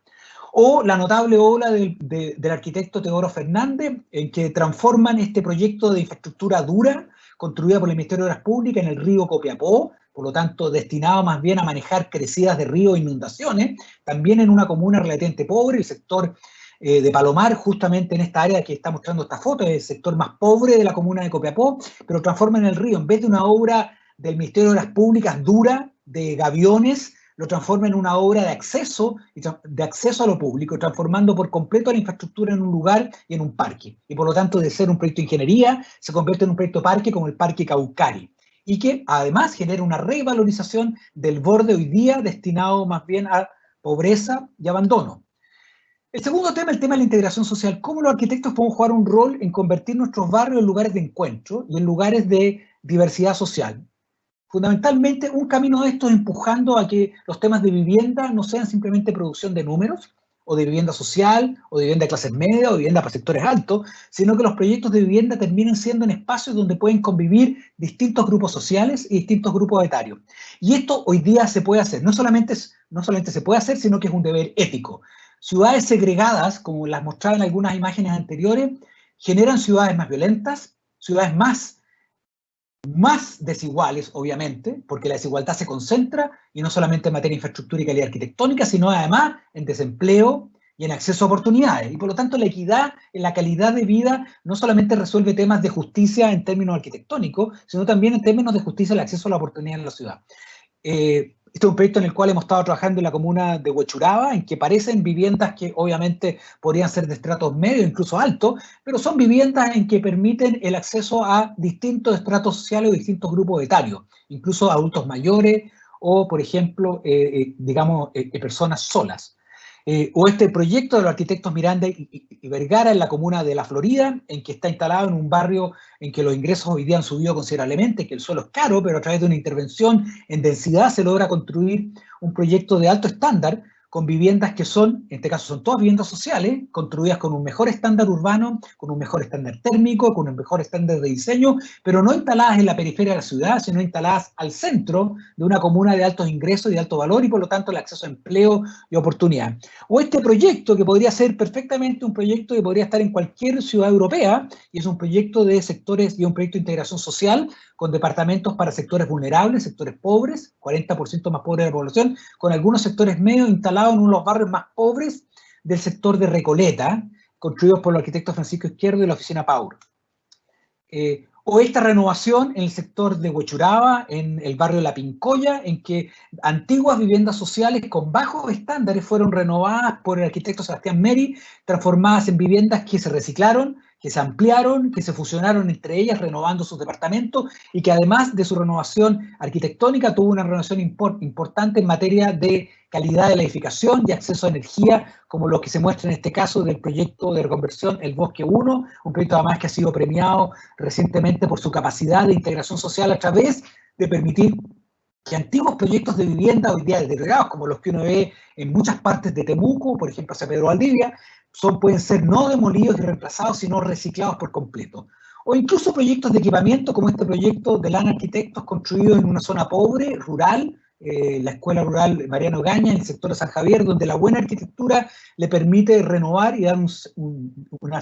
Speaker 4: o la notable obra del arquitecto Teodoro Fernández, en que transforman este proyecto de infraestructura dura, construida por el Ministerio de Obras Públicas en el río Copiapó, por lo tanto destinado más bien a manejar crecidas de río e inundaciones, también en una comuna relativamente pobre, el sector de Palomar, justamente en esta área que está mostrando esta foto, es el sector más pobre de la comuna de Copiapó, pero transforman el río, en vez de una obra del Ministerio de Obras Públicas dura, de gaviones, lo transforma en una obra de acceso a lo público, transformando por completo la infraestructura en un lugar y en un parque. Y por lo tanto, de ser un proyecto de ingeniería, se convierte en un proyecto parque como el Parque Caucari, y que además genera una revalorización del borde hoy día destinado más bien a pobreza y abandono. El segundo tema, el tema de la integración social. ¿Cómo los arquitectos podemos jugar un rol en convertir nuestros barrios en lugares de encuentro y en lugares de diversidad social? Fundamentalmente, un camino de esto es empujando a que los temas de vivienda no sean simplemente producción de números, o de vivienda social, o de vivienda de clases medias, o de vivienda para sectores altos, sino que los proyectos de vivienda terminen siendo en espacios donde pueden convivir distintos grupos sociales y distintos grupos etarios. Y esto hoy día se puede hacer. No solamente se puede hacer, sino que es un deber ético. Ciudades segregadas, como las mostraba en algunas imágenes anteriores, generan ciudades más violentas, ciudades más desiguales, obviamente, porque la desigualdad se concentra, y no solamente en materia de infraestructura y calidad arquitectónica, sino además en desempleo y en acceso a oportunidades. Y por lo tanto, la equidad en la calidad de vida no solamente resuelve temas de justicia en términos arquitectónicos, sino también en términos de justicia al acceso a la oportunidad en la ciudad. Este es un proyecto en el cual hemos estado trabajando en la comuna de Huechuraba, en que parecen viviendas que obviamente podrían ser de estratos medios, incluso altos, pero son viviendas en que permiten el acceso a distintos estratos sociales o distintos grupos etarios, incluso adultos mayores o, por ejemplo, personas solas. O este proyecto de los arquitectos Miranda y Vergara en la comuna de La Florida, en que está instalado en un barrio en que los ingresos hoy día han subido considerablemente, que el suelo es caro, pero a través de una intervención en densidad se logra construir un proyecto de alto estándar, con viviendas que son, en este caso son todas viviendas sociales, construidas con un mejor estándar urbano, con un mejor estándar térmico, con un mejor estándar de diseño, pero no instaladas en la periferia de la ciudad, sino instaladas al centro de una comuna de altos ingresos y de alto valor, y por lo tanto el acceso a empleo y oportunidad. O este proyecto, que podría ser perfectamente un proyecto que podría estar en cualquier ciudad europea, y es un proyecto de sectores y un proyecto de integración social, con departamentos para sectores vulnerables, sectores pobres, 40% más pobres de la población, con algunos sectores medios instalados en uno de los barrios más pobres del sector de Recoleta, construidos por los arquitectos Francisco Izquierdo y la oficina Paur. O esta renovación en el sector de Huechuraba, en el barrio de La Pincoya, en que antiguas viviendas sociales con bajos estándares fueron renovadas por el arquitecto Sebastián Meri, transformadas en viviendas que se reciclaron, que se ampliaron, que se fusionaron entre ellas, renovando sus departamentos, y que además de su renovación arquitectónica tuvo una renovación importante en materia de calidad de la edificación y acceso a energía, como lo que se muestra en este caso del proyecto de reconversión El Bosque 1, un proyecto además que ha sido premiado recientemente por su capacidad de integración social a través de permitir que antiguos proyectos de vivienda hoy día deteriorados, como los que uno ve en muchas partes de Temuco, por ejemplo hacia Pedro Valdivia, pueden ser no demolidos y reemplazados, sino reciclados por completo. O incluso proyectos de equipamiento, como este proyecto de LAN Arquitectos, construido en una zona pobre, rural, la Escuela Rural Mariano Gaña, en el sector de San Javier, donde la buena arquitectura le permite renovar y dar una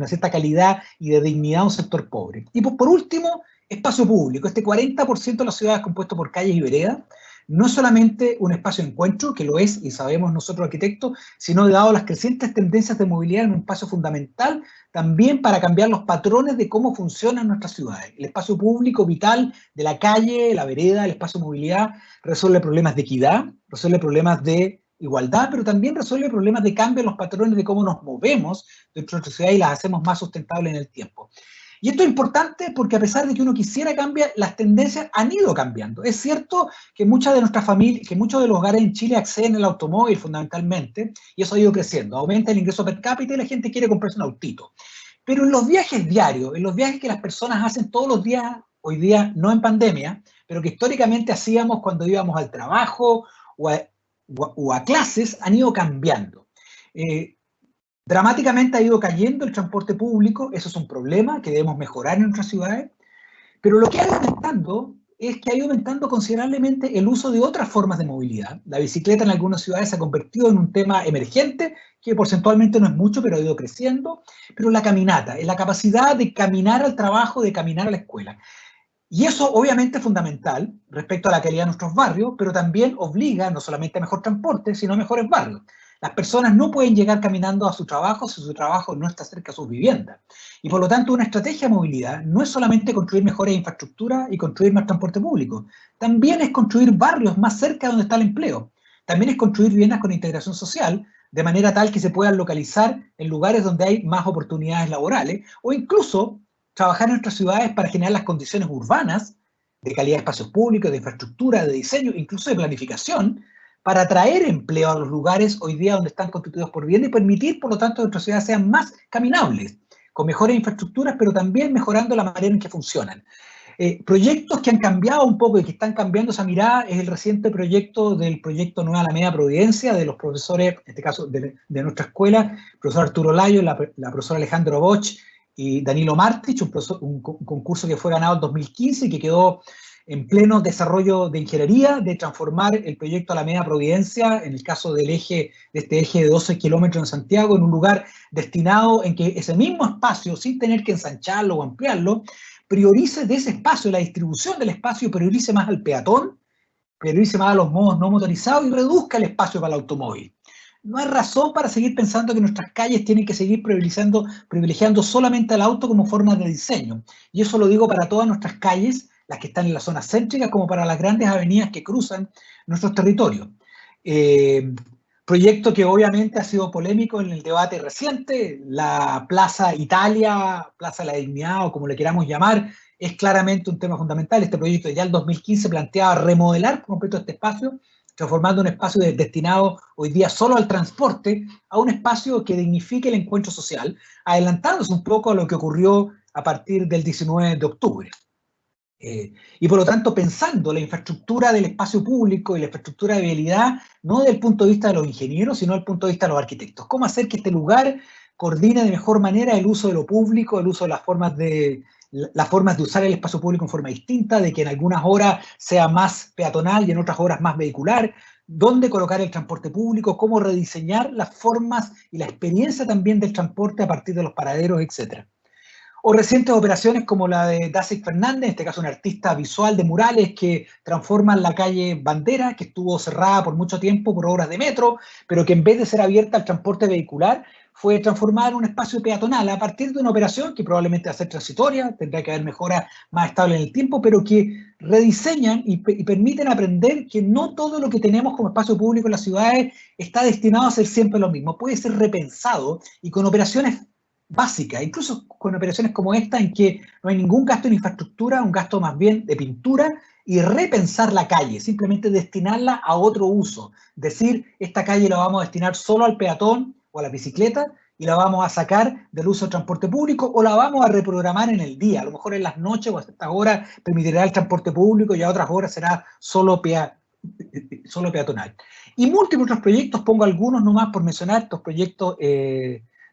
Speaker 4: cierta calidad y de dignidad a un sector pobre. Y por último, espacio público. Este 40% de la ciudad es compuesto por calles y veredas. No es solamente un espacio de encuentro, que lo es, y sabemos nosotros arquitectos, sino dado las crecientes tendencias de movilidad, en un espacio fundamental también para cambiar los patrones de cómo funcionan nuestras ciudades. El espacio público vital de la calle, la vereda, el espacio de movilidad, resuelve problemas de equidad, resuelve problemas de igualdad, pero también resuelve problemas de cambio en los patrones de cómo nos movemos dentro de nuestra ciudad y las hacemos más sustentables en el tiempo. Y esto es importante porque a pesar de que uno quisiera cambiar, las tendencias han ido cambiando. Es cierto que muchas de nuestras familias, que muchos de los hogares en Chile acceden al automóvil fundamentalmente, y eso ha ido creciendo. Aumenta el ingreso per cápita y la gente quiere comprarse un autito. Pero en los viajes diarios, en los viajes que las personas hacen todos los días, hoy día no en pandemia, pero que históricamente hacíamos cuando íbamos al trabajo o a clases, han ido cambiando. Dramáticamente ha ido cayendo el transporte público, eso es un problema que debemos mejorar en nuestras ciudades, pero lo que ha ido aumentando es que ha ido aumentando considerablemente el uso de otras formas de movilidad. La bicicleta en algunas ciudades se ha convertido en un tema emergente que porcentualmente no es mucho, pero ha ido creciendo, pero la caminata, la capacidad de caminar al trabajo, de caminar a la escuela. Y eso obviamente es fundamental respecto a la calidad de nuestros barrios, pero también obliga no solamente a mejor transporte, sino a mejores barrios. Las personas no pueden llegar caminando a su trabajo si su trabajo no está cerca de sus viviendas. Y por lo tanto, una estrategia de movilidad no es solamente construir mejores infraestructuras y construir más transporte público, también es construir barrios más cerca de donde está el empleo. También es construir viviendas con integración social, de manera tal que se puedan localizar en lugares donde hay más oportunidades laborales, o incluso trabajar en nuestras ciudades para generar las condiciones urbanas de calidad de espacios públicos, de infraestructura, de diseño, incluso de planificación, para atraer empleo a los lugares hoy día donde están constituidos por vivienda y permitir, por lo tanto, que nuestras ciudades sean más caminables, con mejores infraestructuras, pero también mejorando la manera en que funcionan. Proyectos que han cambiado un poco y que están cambiando esa mirada es el reciente proyecto del proyecto Nueva Alameda Providencia, de los profesores, en este caso de nuestra escuela, el profesor Arturo Layo, la profesora Alejandro Bosch y Danilo Martich, un concurso que fue ganado en 2015 y que quedó en pleno desarrollo de ingeniería, de transformar el proyecto Alameda Providencia, en el caso del de este eje de 12 kilómetros en Santiago, en un lugar destinado en que ese mismo espacio, sin tener que ensancharlo o ampliarlo, priorice de ese espacio, la distribución del espacio, priorice más al peatón, priorice más a los modos no motorizados y reduzca el espacio para el automóvil. No hay razón para seguir pensando que nuestras calles tienen que seguir privilegiando solamente al auto como forma de diseño. Y eso lo digo para todas nuestras calles, las que están en las zonas céntricas, como para las grandes avenidas que cruzan nuestros territorios. Proyecto que obviamente ha sido polémico en el debate reciente, la Plaza Italia, Plaza de la Dignidad o como le queramos llamar, es claramente un tema fundamental. Este proyecto ya en 2015 planteaba remodelar por completo este espacio, transformando un espacio destinado hoy día solo al transporte a un espacio que dignifique el encuentro social, adelantándose un poco a lo que ocurrió a partir del 19 de octubre. Y por lo tanto, pensando la infraestructura del espacio público y la infraestructura de vialidad, no desde el punto de vista de los ingenieros, sino desde el punto de vista de los arquitectos. ¿Cómo hacer que este lugar coordine de mejor manera el uso de lo público, el uso de las formas de usar el espacio público en forma distinta, de que en algunas horas sea más peatonal y en otras horas más vehicular? ¿Dónde colocar el transporte público? ¿Cómo rediseñar las formas y la experiencia también del transporte a partir de los paraderos, etcétera? O recientes operaciones como la de Dasik Fernández, en este caso un artista visual de murales que transforma la calle Bandera, que estuvo cerrada por mucho tiempo por obras de metro, pero que en vez de ser abierta al transporte vehicular, fue transformada en un espacio peatonal a partir de una operación que probablemente va a ser transitoria, tendrá que haber mejoras más estables en el tiempo, pero que rediseñan y permiten aprender que no todo lo que tenemos como espacio público en las ciudades está destinado a ser siempre lo mismo, puede ser repensado y con operaciones básica, incluso con operaciones como esta en que no hay ningún gasto en infraestructura, un gasto más bien de pintura y repensar la calle, simplemente destinarla a otro uso. Decir, esta calle la vamos a destinar solo al peatón o a la bicicleta y la vamos a sacar del uso del transporte público o la vamos a reprogramar en el día. A lo mejor en las noches o a estas horas permitirá el transporte público y a otras horas será solo peatonal. Y múltiples otros proyectos, pongo algunos nomás por mencionar, estos proyectos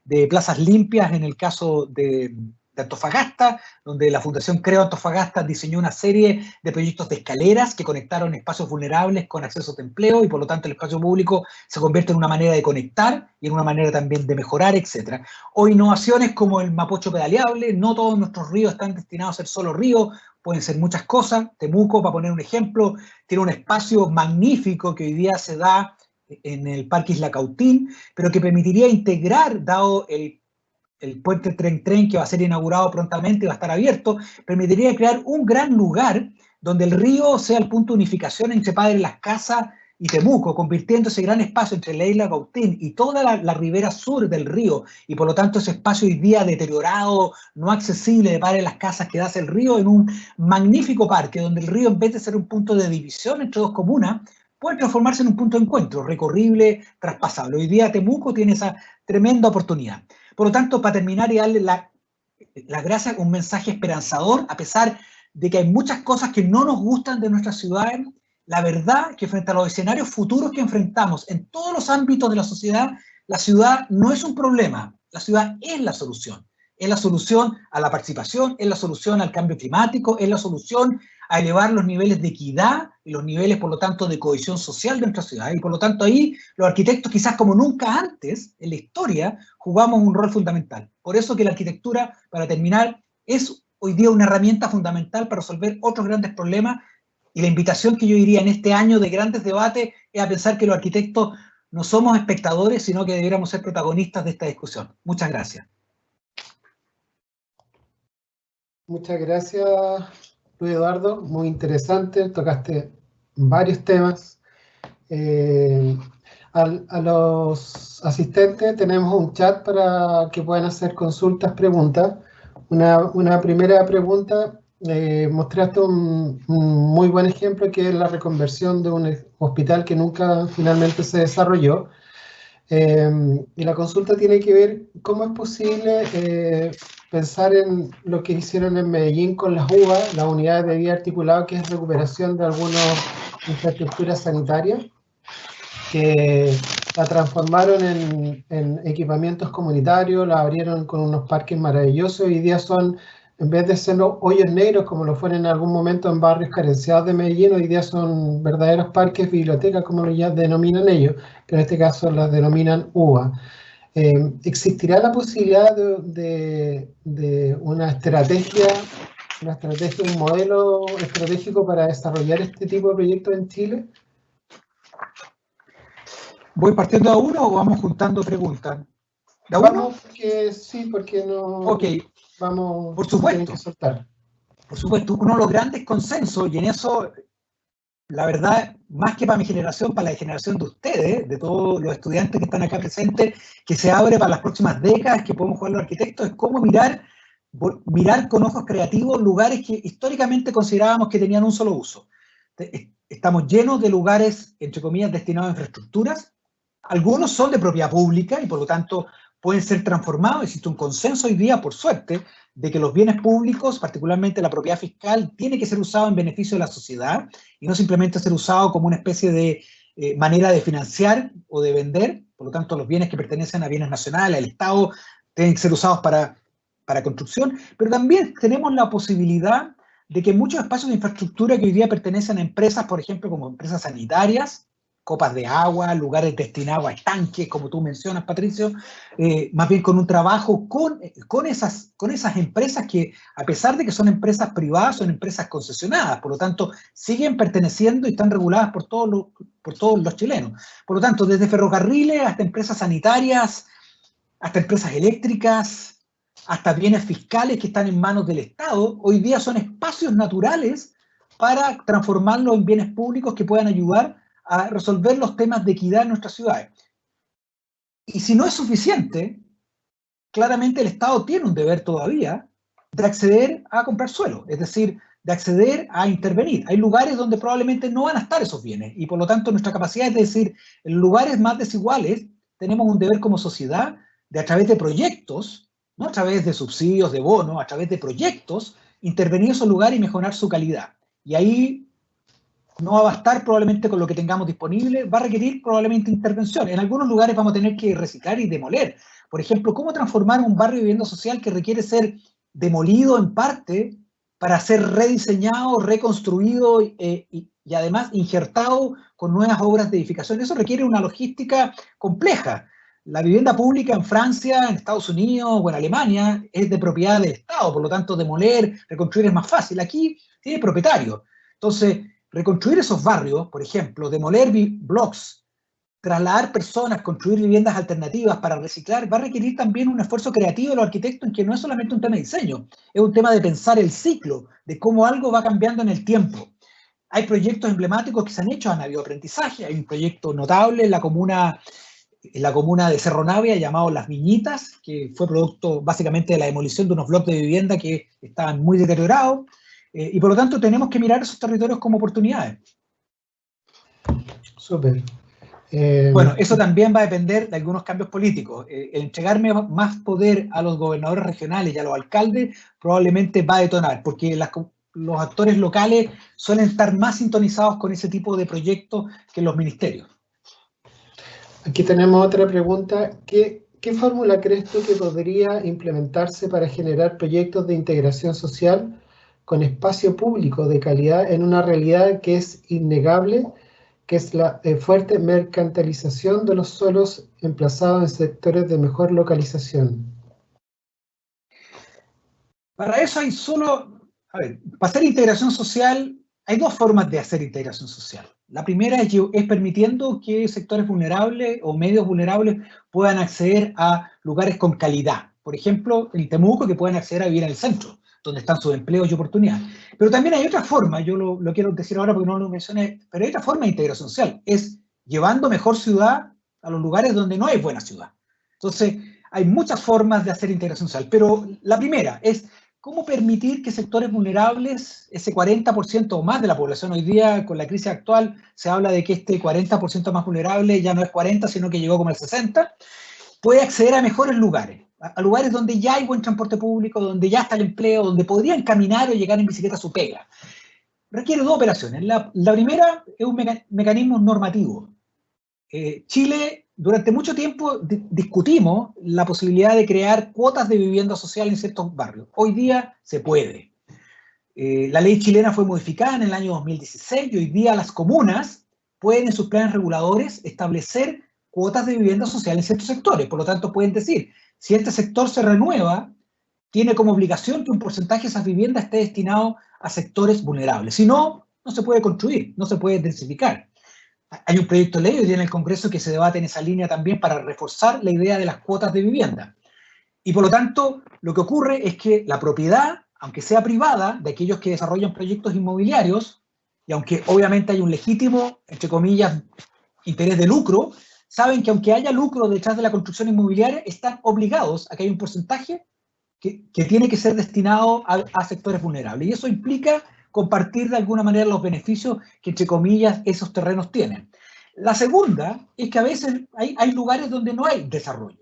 Speaker 4: de plazas limpias en el caso de Antofagasta, donde la Fundación Creo Antofagasta diseñó una serie de proyectos de escaleras que conectaron espacios vulnerables con acceso a empleo y por lo tanto el espacio público se convierte en una manera de conectar y en una manera también de mejorar, etc. O innovaciones como el Mapocho pedaleable. No todos nuestros ríos están destinados a ser solo ríos, pueden ser muchas cosas. Temuco, para poner un ejemplo, tiene un espacio magnífico que hoy día se da en el Parque Isla Cautín, pero que permitiría integrar, dado el puente Tren que va a ser inaugurado prontamente y va a estar abierto, permitiría crear un gran lugar donde el río sea el punto de unificación entre Padre Las Casas y Temuco, convirtiendo ese gran espacio entre la Isla Cautín y toda la ribera sur del río, y por lo tanto ese espacio hoy día deteriorado, no accesible de Padre Las Casas que da hacia el río, en un magnífico parque donde el río, en vez de ser un punto de división entre dos comunas, puede transformarse en un punto de encuentro, recorrible, traspasable. Hoy día Temuco tiene esa tremenda oportunidad. Por lo tanto, para terminar y darle las gracias, un mensaje esperanzador, a pesar de que hay muchas cosas que no nos gustan de nuestras ciudades, la verdad que frente a los escenarios futuros que enfrentamos en todos los ámbitos de la sociedad, la ciudad no es un problema, la ciudad es la solución. Es la solución a la participación, es la solución al cambio climático, es la solución a elevar los niveles de equidad y los niveles, por lo tanto, de cohesión social de nuestra ciudad. Y por lo tanto ahí los arquitectos, quizás como nunca antes en la historia, jugamos un rol fundamental. Por eso que la arquitectura, para terminar, es hoy día una herramienta fundamental para resolver otros grandes problemas. Y la invitación que yo diría en este año de grandes debates es a pensar que los arquitectos no somos espectadores, sino que debiéramos ser protagonistas de esta discusión. Muchas gracias.
Speaker 1: Muchas gracias, Luis Eduardo. Muy interesante. Tocaste varios temas. A los asistentes tenemos un chat para que puedan hacer consultas, preguntas. Una primera pregunta. Mostraste un muy buen ejemplo, que es la reconversión de un hospital que nunca finalmente se desarrolló. Y la consulta tiene que ver cómo es posible pensar en lo que hicieron en Medellín con las UVA, las unidades de vida articulado, que es recuperación de algunas infraestructuras sanitarias, que la transformaron en equipamientos comunitarios, la abrieron con unos parques maravillosos, y hoy día son, en vez de ser hoyos negros como lo fueron en algún momento en barrios carenciados de Medellín, hoy día son verdaderos parques, bibliotecas, como lo ya denominan ellos, que en este caso las denominan UVA. ¿Existirá la posibilidad de una estrategia, un modelo estratégico para desarrollar este tipo de proyectos en Chile?
Speaker 4: ¿Voy partiendo a uno o vamos juntando preguntas? ¿De
Speaker 1: vamos, porque sí, porque no...
Speaker 4: Ok,
Speaker 1: vamos,
Speaker 4: por supuesto.
Speaker 1: Que soltar.
Speaker 4: Por supuesto, uno de los grandes consensos, y en eso, la verdad, más que para mi generación, para la generación de ustedes, de todos los estudiantes que están acá presentes, que se abre para las próximas décadas, que podemos jugar los arquitectos, es cómo mirar con ojos creativos lugares que históricamente considerábamos que tenían un solo uso. Estamos llenos de lugares, entre comillas, destinados a infraestructuras. Algunos son de propiedad pública y por lo tanto pueden ser transformados. Existe un consenso hoy día, por suerte, de que los bienes públicos, particularmente la propiedad fiscal, tiene que ser usado en beneficio de la sociedad y no simplemente ser usado como una especie de manera de financiar o de vender. Por lo tanto, los bienes que pertenecen a bienes nacionales, al Estado, tienen que ser usados para construcción. Pero también tenemos la posibilidad de que muchos espacios de infraestructura que hoy día pertenecen a empresas, por ejemplo, como empresas sanitarias, copas de agua, lugares destinados a estanques, como tú mencionas, Patricio, más bien con un trabajo con esas empresas que, a pesar de que son empresas privadas, son empresas concesionadas, por lo tanto, siguen perteneciendo y están reguladas por todos los chilenos. Por lo tanto, desde ferrocarriles hasta empresas sanitarias, hasta empresas eléctricas, hasta bienes fiscales que están en manos del Estado, hoy día son espacios naturales para transformarlos en bienes públicos que puedan ayudar a resolver los temas de equidad en nuestras ciudades. Y si no es suficiente, claramente el Estado tiene un deber todavía de acceder a comprar suelo, es decir, de acceder a intervenir. Hay lugares donde probablemente no van a estar esos bienes y por lo tanto nuestra capacidad es decir, en lugares más desiguales tenemos un deber como sociedad de a través de proyectos, no a través de subsidios, de bonos, a través de proyectos, intervenir en esos lugares y mejorar su calidad. Y ahí no va a bastar probablemente con lo que tengamos disponible, va a requerir probablemente intervención. En algunos lugares vamos a tener que reciclar y demoler. Por ejemplo, ¿cómo transformar un barrio de vivienda social que requiere ser demolido en parte para ser rediseñado, reconstruido y además injertado con nuevas obras de edificación? Eso requiere una logística compleja. La vivienda pública en Francia, en Estados Unidos o en Alemania es de propiedad del Estado, por lo tanto demoler, reconstruir es más fácil. Aquí tiene propietario. Entonces, reconstruir esos barrios, por ejemplo, demoler blocks, trasladar personas, construir viviendas alternativas para reciclar, va a requerir también un esfuerzo creativo de los arquitectos en que no es solamente un tema de diseño, es un tema de pensar el ciclo, de cómo algo va cambiando en el tiempo. Hay proyectos emblemáticos que se han hecho, han habido aprendizaje, hay un proyecto notable en la comuna de Cerro Navia llamado Las Viñitas, que fue producto básicamente de la demolición de unos bloques de vivienda que estaban muy deteriorados, y por lo tanto tenemos que mirar esos territorios como oportunidades.
Speaker 1: Súper.
Speaker 4: Bueno, eso también va a depender de algunos cambios políticos. El entregarme más poder a los gobernadores regionales y a los alcaldes probablemente va a detonar, porque los actores locales suelen estar más sintonizados con ese tipo de proyectos que los ministerios.
Speaker 1: Aquí tenemos otra pregunta. ¿Qué fórmula crees tú que podría implementarse para generar proyectos de integración social con espacio público de calidad en una realidad que es innegable, que es la fuerte mercantilización de los suelos emplazados en sectores de mejor localización?
Speaker 4: Para eso hay para hacer integración social, hay dos formas de hacer integración social. La primera es permitiendo que sectores vulnerables o medios vulnerables puedan acceder a lugares con calidad. Por ejemplo, en Temuco, que puedan acceder a vivir en el centro, donde están sus empleos y oportunidades. Pero también hay otra forma, yo lo quiero decir ahora porque no lo mencioné, pero hay otra forma de integración social, es llevando mejor ciudad a los lugares donde no hay buena ciudad. Entonces, hay muchas formas de hacer integración social, pero la primera es cómo permitir que sectores vulnerables, ese 40% o más de la población, hoy día con la crisis actual se habla de que este 40% más vulnerable ya no es 40, sino que llegó como el 60, puede acceder a mejores lugares, a lugares donde ya hay buen transporte público, donde ya está el empleo, donde podrían caminar o llegar en bicicleta a su pega. Requiere dos operaciones. La primera es un mecanismo normativo. Chile, durante mucho tiempo discutimos la posibilidad de crear cuotas de vivienda social en ciertos barrios. Hoy día se puede. La ley chilena fue modificada en el año 2016 y hoy día las comunas pueden en sus planes reguladores establecer cuotas de vivienda social en ciertos sectores. Por lo tanto, pueden decir, si este sector se renueva, tiene como obligación que un porcentaje de esas viviendas esté destinado a sectores vulnerables. Si no, no se puede construir, no se puede densificar. Hay un proyecto de ley hoy día en el Congreso que se debate en esa línea también para reforzar la idea de las cuotas de vivienda. Y por lo tanto, lo que ocurre es que la propiedad, aunque sea privada, de aquellos que desarrollan proyectos inmobiliarios, y aunque obviamente hay un legítimo, entre comillas, interés de lucro, saben que aunque haya lucro detrás de la construcción inmobiliaria, están obligados a que haya un porcentaje que tiene que ser destinado a sectores vulnerables. Y eso implica compartir de alguna manera los beneficios que, entre comillas, esos terrenos tienen. La segunda es que a veces hay lugares donde no hay desarrollo.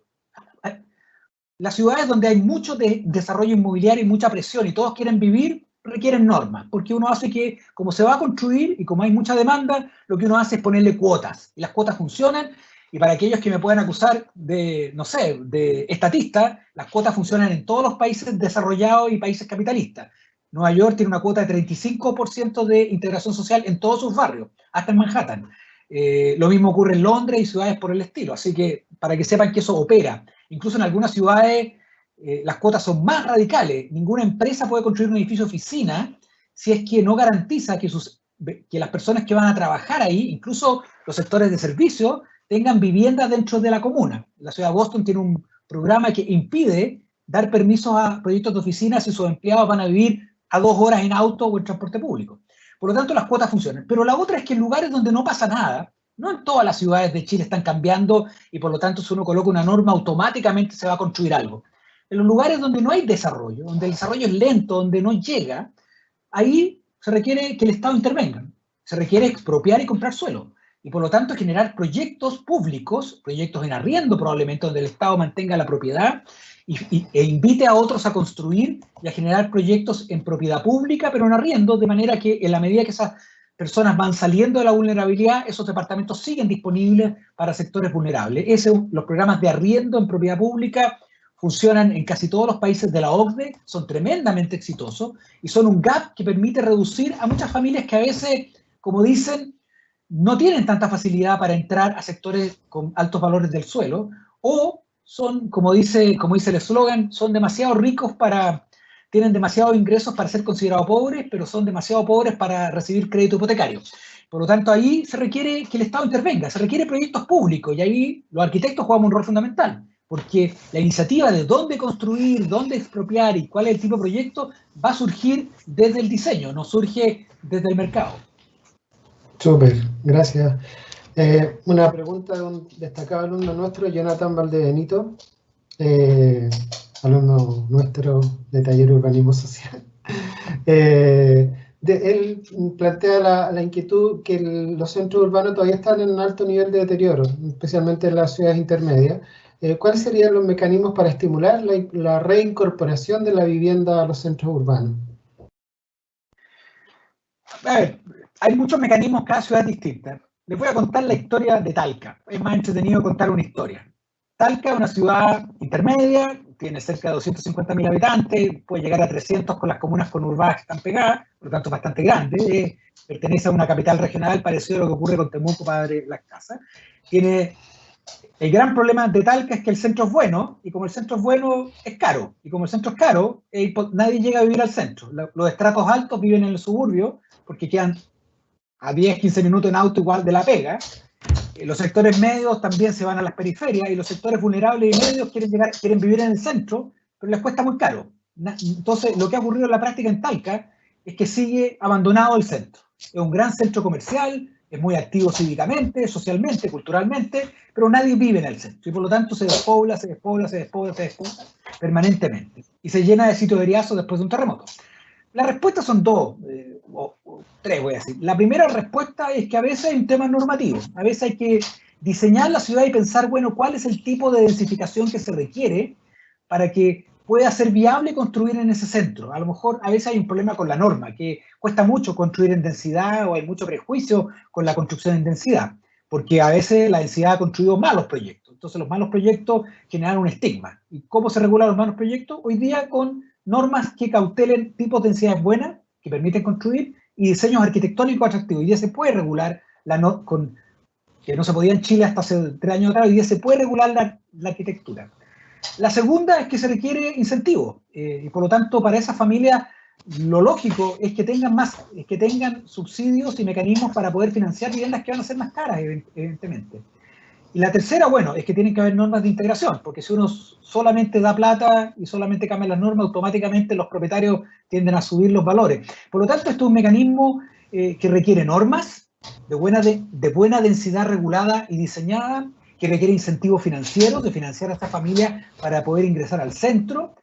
Speaker 4: Las ciudades donde hay mucho desarrollo inmobiliario y mucha presión y todos quieren vivir, requieren normas, porque uno hace que, como se va a construir y como hay mucha demanda, lo que uno hace es ponerle cuotas. Y las cuotas funcionan, y para aquellos que me puedan acusar de, no sé, de estatista, las cuotas funcionan en todos los países desarrollados y países capitalistas. Nueva York tiene una cuota de 35% de integración social en todos sus barrios, hasta en Manhattan. Lo mismo ocurre en Londres y ciudades por el estilo. Así que, para que sepan que eso opera. Incluso en algunas ciudades las cuotas son más radicales. Ninguna empresa puede construir un edificio de oficina si es que no garantiza que las personas que van a trabajar ahí, incluso los sectores de servicio, tengan viviendas dentro de la comuna. La ciudad de Boston tiene un programa que impide dar permisos a proyectos de oficina si sus empleados van a vivir a 2 horas en auto o en transporte público. Por lo tanto, las cuotas funcionan. Pero la otra es que en lugares donde no pasa nada, no en todas las ciudades de Chile están cambiando y por lo tanto si uno coloca una norma automáticamente se va a construir algo. En los lugares donde no hay desarrollo, donde el desarrollo es lento, donde no llega, ahí se requiere que el Estado intervenga. Se requiere expropiar y comprar suelo. Y por lo tanto generar proyectos públicos, proyectos en arriendo probablemente, donde el Estado mantenga la propiedad e invite a otros a construir y a generar proyectos en propiedad pública, pero en arriendo, de manera que en la medida que esas personas van saliendo de la vulnerabilidad, esos departamentos siguen disponibles para sectores vulnerables. Los programas de arriendo en propiedad pública funcionan en casi todos los países de la OCDE, son tremendamente exitosos y son un gap que permite reducir a muchas familias que a veces, como dicen, no tienen tanta facilidad para entrar a sectores con altos valores del suelo, o son, como dice el eslogan, son demasiado ricos tienen demasiados ingresos para ser considerados pobres, pero son demasiado pobres para recibir crédito hipotecario. Por lo tanto, ahí se requiere que el Estado intervenga, se requiere proyectos públicos, y ahí los arquitectos jugamos un rol fundamental, porque la iniciativa de dónde construir, dónde expropiar y cuál es el tipo de proyecto va a surgir desde el diseño, no surge desde el mercado.
Speaker 1: Súper, gracias. Una pregunta de un destacado alumno nuestro, Jonathan Valdebenito, alumno nuestro de Taller Urbanismo Social. Él plantea la inquietud que los centros urbanos todavía están en un alto nivel de deterioro, especialmente en las ciudades intermedias. ¿Cuáles serían los mecanismos para estimular la reincorporación de la vivienda a los centros urbanos?
Speaker 4: A ver, hay muchos mecanismos, cada ciudad es distinta. Les voy a contar la historia de Talca. Es más entretenido contar una historia. Talca es una ciudad intermedia, tiene cerca de 250.000 habitantes, puede llegar a 300 con las comunas conurbadas que están pegadas, por lo tanto es bastante grande, pertenece a una capital regional parecido a lo que ocurre con Temuco, Padre Las Casas. Tiene el gran problema de Talca es que el centro es bueno, y como el centro es bueno, es caro, y como el centro es caro, nadie llega a vivir al centro. Los estratos altos viven en el suburbio, porque quedan a 10, 15 minutos en auto igual de la pega. Los sectores medios también se van a las periferias, y los sectores vulnerables y medios quieren vivir en el centro, pero les cuesta muy caro. Entonces, lo que ha ocurrido en la práctica en Talca es que sigue abandonado el centro. Es un gran centro comercial, es muy activo cívicamente, socialmente, culturalmente, pero nadie vive en el centro, y por lo tanto se despobla permanentemente, y se llena de sitios de eriazo después de un terremoto. Las respuestas son dos, o tres voy a decir. La primera respuesta es que a veces hay un tema normativo, a veces hay que diseñar la ciudad y pensar, bueno, cuál es el tipo de densificación que se requiere para que pueda ser viable construir en ese centro. A lo mejor a veces hay un problema con la norma, que cuesta mucho construir en densidad, o hay mucho prejuicio con la construcción en densidad, porque a veces la densidad ha construido malos proyectos. Entonces los malos proyectos generan un estigma. ¿Y cómo se regulan los malos proyectos? Hoy día con normas que cautelen tipos de densidades buenas, que permiten construir, y diseños arquitectónicos atractivos. Hoy día se puede regular, que no se podía en Chile hasta hace 3 años atrás, hoy día se puede regular la arquitectura. La segunda es que se requiere incentivo, y por lo tanto para esas familias lo lógico es que tengan subsidios y mecanismos para poder financiar viviendas que van a ser más caras, evidentemente. Y la tercera, bueno, es que tienen que haber normas de integración, porque si uno solamente da plata y solamente cambia las normas, automáticamente los propietarios tienden a subir los valores. Por lo tanto, esto es un mecanismo que requiere normas de buena densidad regulada y diseñada, que requiere incentivos financieros, de financiar a estas familias para poder ingresar al centro,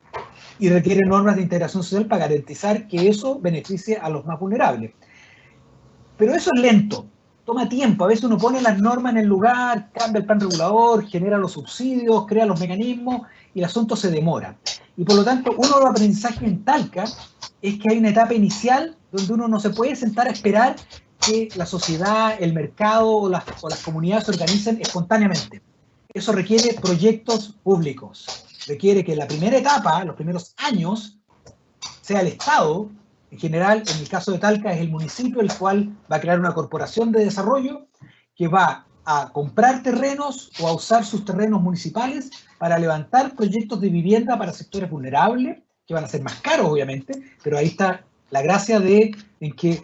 Speaker 4: y requiere normas de integración social para garantizar que eso beneficie a los más vulnerables. Pero eso es lento, toma tiempo. A veces uno pone las normas en el lugar, cambia el plan regulador, genera los subsidios, crea los mecanismos, y el asunto se demora. Y por lo tanto, uno de los aprendizajes en Talca es que hay una etapa inicial donde uno no se puede sentar a esperar que la sociedad, el mercado o las comunidades se organicen espontáneamente. Eso requiere proyectos públicos. Requiere que la primera etapa, los primeros años, sea el Estado. En general, en el caso de Talca, es el municipio el cual va a crear una corporación de desarrollo que va a comprar terrenos o a usar sus terrenos municipales para levantar proyectos de vivienda para sectores vulnerables, que van a ser más caros, obviamente, pero ahí está la gracia en que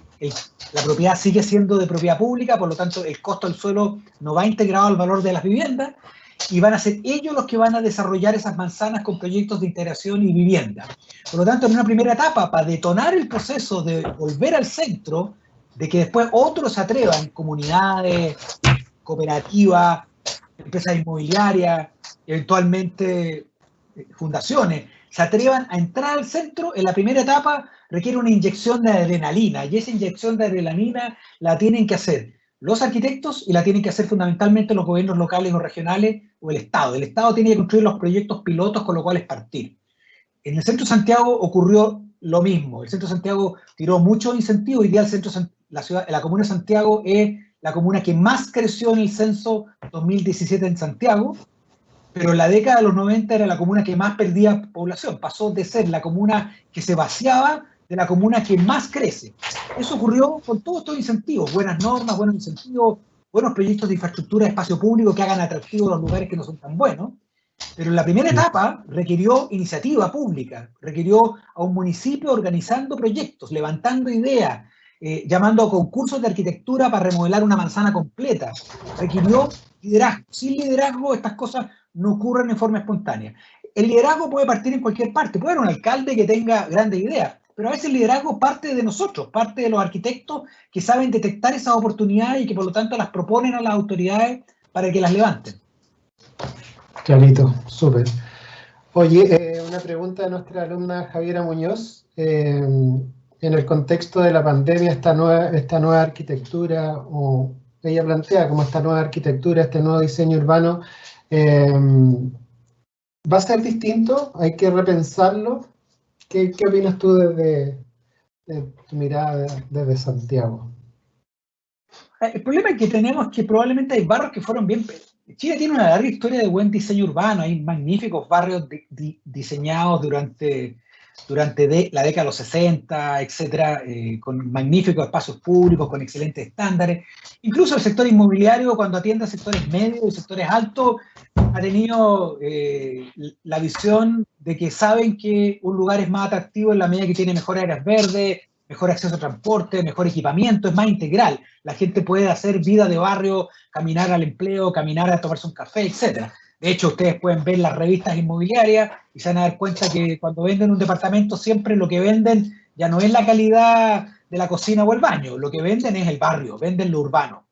Speaker 4: la propiedad sigue siendo de propiedad pública, por lo tanto el costo del suelo no va integrado al valor de las viviendas, y van a ser ellos los que van a desarrollar esas manzanas con proyectos de integración y vivienda. Por lo tanto, en una primera etapa, para detonar el proceso de volver al centro, de que después otros se atrevan, comunidades, cooperativas, empresas inmobiliarias, eventualmente fundaciones, se atrevan a entrar al centro, en la primera etapa requiere una inyección de adrenalina, y esa inyección de adrenalina la tienen que hacer los arquitectos, y la tienen que hacer fundamentalmente los gobiernos locales o regionales o el Estado. El Estado tiene que construir los proyectos pilotos con los cuales partir. En el centro de Santiago ocurrió lo mismo. El centro de Santiago tiró muchos incentivos. Hoy día la comuna de Santiago es la comuna que más creció en el censo 2017 en Santiago, pero en la década de los 90 era la comuna que más perdía población. Pasó de ser la comuna que se vaciaba de la comuna que más crece. Eso ocurrió con todos estos incentivos, buenas normas, buenos incentivos, buenos proyectos de infraestructura de espacio público que hagan atractivos los lugares que no son tan buenos. Pero en la primera etapa requirió iniciativa pública, requirió a un municipio organizando proyectos, levantando ideas, llamando a concursos de arquitectura para remodelar una manzana completa. Requirió liderazgo. Sin liderazgo estas cosas no ocurren en forma espontánea. El liderazgo puede partir en cualquier parte, puede haber un alcalde que tenga grandes ideas, pero a veces el liderazgo parte de nosotros, parte de los arquitectos que saben detectar esas oportunidades y que por lo tanto las proponen a las autoridades para que las levanten.
Speaker 1: Clarito, súper. Oye, una pregunta de nuestra alumna Javiera Muñoz. En el contexto de la pandemia, esta nueva arquitectura, o ella plantea como esta nueva arquitectura, este nuevo diseño urbano, ¿va a ser distinto? ¿Hay que repensarlo? ¿Qué opinas tú desde tu mirada desde Santiago?
Speaker 4: El problema que tenemos es que probablemente hay barrios que fueron bien Chile tiene una larga historia de buen diseño urbano. Hay magníficos barrios diseñados durante la década de los 60, etcétera, con magníficos espacios públicos, con excelentes estándares. Incluso el sector inmobiliario, cuando atiende a sectores medios y sectores altos, ha tenido la visión de que saben que un lugar es más atractivo en la medida que tiene mejores áreas verdes, mejor acceso a transporte, mejor equipamiento, es más integral. La gente puede hacer vida de barrio, caminar al empleo, caminar a tomarse un café, etcétera. De hecho, ustedes pueden ver las revistas inmobiliarias y se van a dar cuenta que cuando venden un departamento siempre lo que venden ya no es la calidad de la cocina o el baño, lo que venden es el barrio, venden lo urbano.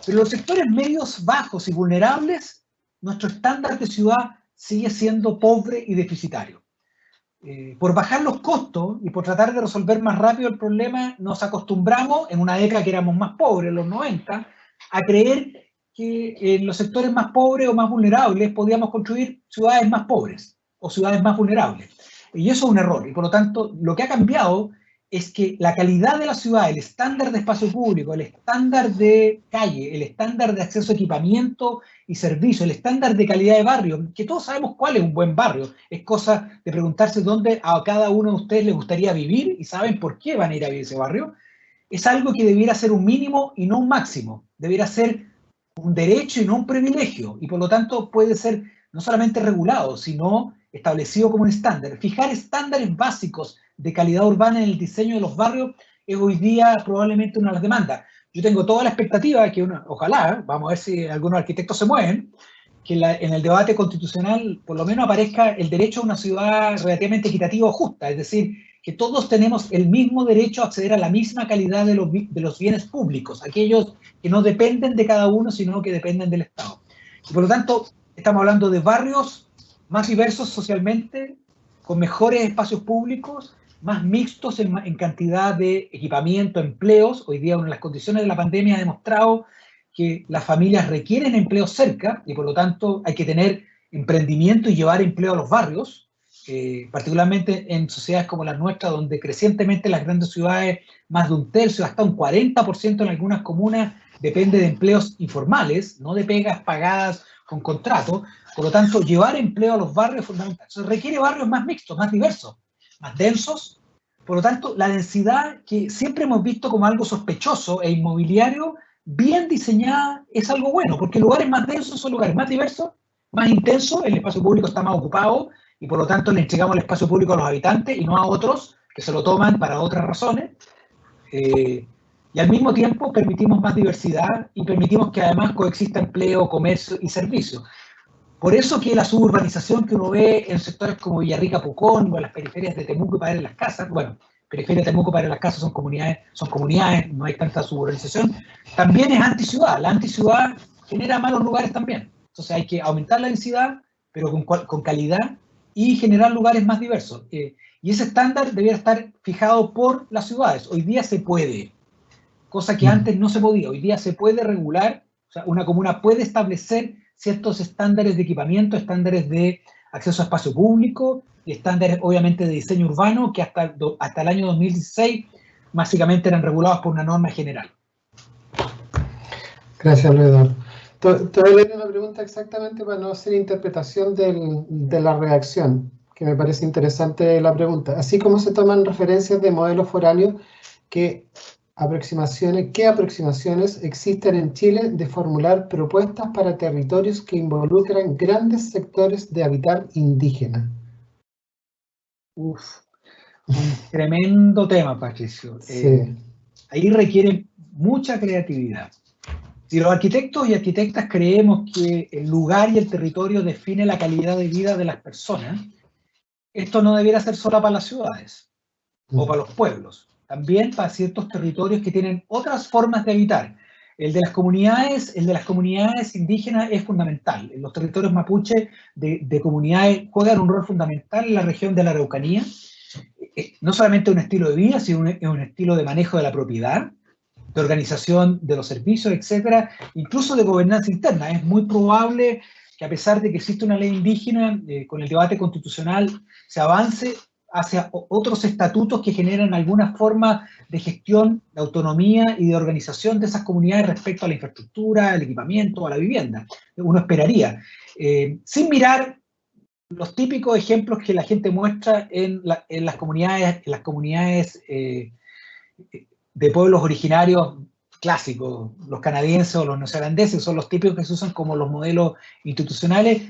Speaker 4: Pero los sectores medios, bajos y vulnerables, nuestro estándar de ciudad sigue siendo pobre y deficitario. Por bajar los costos y por tratar de resolver más rápido el problema, nos acostumbramos, en una década que éramos más pobres, en los 90, a creer que en los sectores más pobres o más vulnerables podíamos construir ciudades más pobres o ciudades más vulnerables. Y eso es un error. Y por lo tanto, lo que ha cambiado es que la calidad de la ciudad, el estándar de espacio público, el estándar de calle, el estándar de acceso a equipamiento y servicio, el estándar de calidad de barrio, que todos sabemos cuál es un buen barrio, es cosa de preguntarse dónde a cada uno de ustedes les gustaría vivir y saben por qué van a ir a vivir ese barrio, es algo que debiera ser un mínimo y no un máximo, debiera ser un derecho y no un privilegio, y por lo tanto puede ser no solamente regulado, sino establecido como un estándar. Fijar estándares básicos de calidad urbana en el diseño de los barrios es hoy día probablemente una de las demandas. Yo tengo toda la expectativa de que, ojalá, vamos a ver si algunos arquitectos se mueven, que en el debate constitucional por lo menos aparezca el derecho a una ciudad relativamente equitativa o justa, es decir, que todos tenemos el mismo derecho a acceder a la misma calidad de los bienes públicos, aquellos que no dependen de cada uno, sino que dependen del Estado. Y por lo tanto, estamos hablando de barrios más diversos socialmente, con mejores espacios públicos, más mixtos en cantidad de equipamiento, empleos. Hoy día, una de las condiciones de la pandemia ha demostrado que las familias requieren empleos cerca y por lo tanto hay que tener emprendimiento y llevar empleo a los barrios, particularmente en sociedades como la nuestra, donde crecientemente las grandes ciudades, más de un tercio, hasta un 40% en algunas comunas, depende de empleos informales, no de pegas pagadas con contrato. Por lo tanto, llevar empleo a los barrios es fundamental. Eso requiere barrios más mixtos, más diversos, más densos. Por lo tanto, la densidad que siempre hemos visto como algo sospechoso e inmobiliario, bien diseñada, es algo bueno, porque lugares más densos son lugares más diversos, más intensos, el espacio público está más ocupado y por lo tanto le entregamos el espacio público a los habitantes y no a otros que se lo toman para otras razones. Y al mismo tiempo permitimos más diversidad y permitimos que además coexista empleo, comercio y servicio. Por eso que la suburbanización que uno ve en sectores como Villarrica, Pucón, o en las periferias de Temuco y Padre Las Casas, bueno, periferias de Temuco y Padre Las Casas son comunidades, no hay tanta suburbanización, también es anticiudad. La anticiudad genera malos lugares también. Entonces hay que aumentar la densidad, pero con calidad, y generar lugares más diversos. Y ese estándar debería estar fijado por las ciudades. Hoy día se puede, cosa que antes no se podía. Hoy día se puede regular, o sea, una comuna puede establecer ciertos estándares de equipamiento, estándares de acceso a espacio público y estándares obviamente de diseño urbano que hasta el año 2016 básicamente eran regulados por una norma general.
Speaker 1: Gracias, Luis Eduardo. Te voy a leer una pregunta exactamente para no hacer interpretación de la redacción, que me parece interesante la pregunta. Así como se toman referencias de modelos foráneos, ¿qué aproximaciones existen en Chile de formular propuestas para territorios que involucran grandes sectores de habitar indígena?
Speaker 4: Un tremendo tema, Patricio.
Speaker 1: Sí.
Speaker 4: Ahí requiere mucha creatividad. Si los arquitectos y arquitectas creemos que el lugar y el territorio define la calidad de vida de las personas, esto no debiera ser solo para las ciudades o para los pueblos, también para ciertos territorios que tienen otras formas de habitar. El de las comunidades indígenas es fundamental. Los territorios mapuche de comunidades juegan un rol fundamental en la región de la Araucanía. No solamente un estilo de vida, sino un estilo de manejo de la propiedad, de organización de los servicios, etcétera, incluso de gobernanza interna. Es muy probable que a pesar de que existe una ley indígena, con el debate constitucional se avance hacia otros estatutos que generan alguna forma de gestión, de autonomía y de organización de esas comunidades respecto a la infraestructura, al equipamiento, a la vivienda. Uno esperaría, sin mirar los típicos ejemplos que la gente muestra en las comunidades de pueblos originarios clásicos, los canadienses o los neozelandeses, son los típicos que se usan como los modelos institucionales.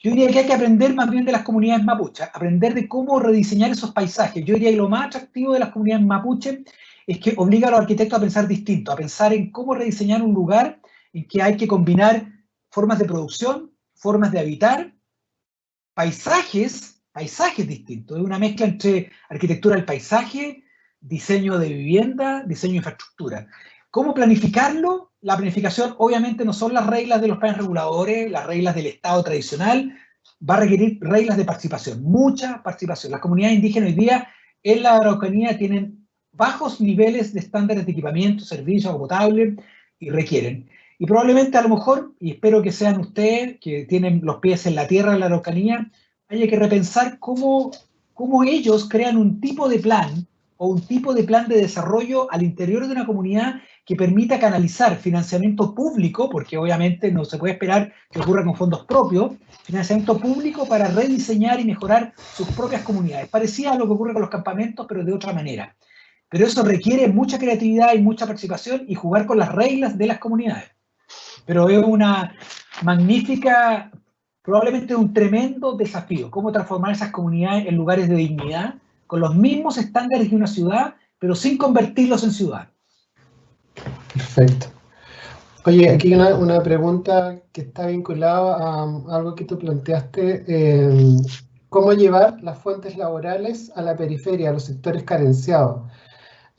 Speaker 4: Yo diría que hay que aprender más bien de las comunidades mapuche, aprender de cómo rediseñar esos paisajes. Yo diría que lo más atractivo de las comunidades mapuche es que obliga a los arquitectos a pensar distinto, a pensar en cómo rediseñar un lugar en que hay que combinar formas de producción, formas de habitar, paisajes distintos. Es una mezcla entre arquitectura del paisaje, diseño de vivienda, diseño de infraestructura. ¿Cómo planificarlo? La planificación obviamente no son las reglas de los planes reguladores, las reglas del Estado tradicional, va a requerir reglas de participación, mucha participación. Las comunidades indígenas hoy día en la Araucanía tienen bajos niveles de estándares de equipamiento, servicio, agua potable y requieren. Y probablemente a lo mejor, y espero que sean ustedes que tienen los pies en la tierra de la Araucanía, haya que repensar cómo ellos crean un tipo de plan o un tipo de plan de desarrollo al interior de una comunidad que permita canalizar financiamiento público, porque obviamente no se puede esperar que ocurra con fondos propios, financiamiento público para rediseñar y mejorar sus propias comunidades. Parecía a lo que ocurre con los campamentos, pero de otra manera. Pero eso requiere mucha creatividad y mucha participación y jugar con las reglas de las comunidades. Pero es una magnífica, probablemente un tremendo desafío, cómo transformar esas comunidades en lugares de dignidad, con los mismos estándares de una ciudad, pero sin convertirlos en ciudad.
Speaker 1: Perfecto. Oye, aquí una pregunta que está vinculada a algo que tú planteaste. ¿Cómo llevar las fuentes laborales a la periferia, a los sectores carenciados?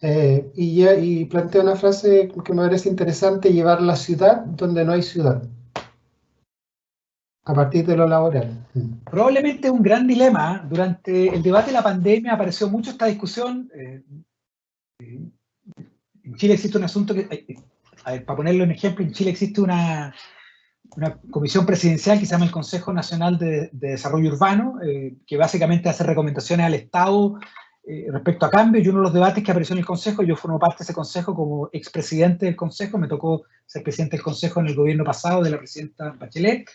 Speaker 1: Y plantea una frase que me parece interesante: llevar la ciudad donde no hay ciudad, a partir de lo laboral.
Speaker 4: Probablemente un gran dilema. Durante el debate de la pandemia apareció mucho esta discusión. En Chile existe un asunto que, a ver, para ponerlo en ejemplo, en Chile existe una comisión presidencial que se llama el Consejo Nacional de Desarrollo Urbano, que básicamente hace recomendaciones al Estado respecto a cambios, y uno de los debates que apareció en el Consejo, yo formo parte de ese Consejo como expresidente del Consejo, me tocó ser presidente del Consejo en el gobierno pasado de la presidenta Bachelet,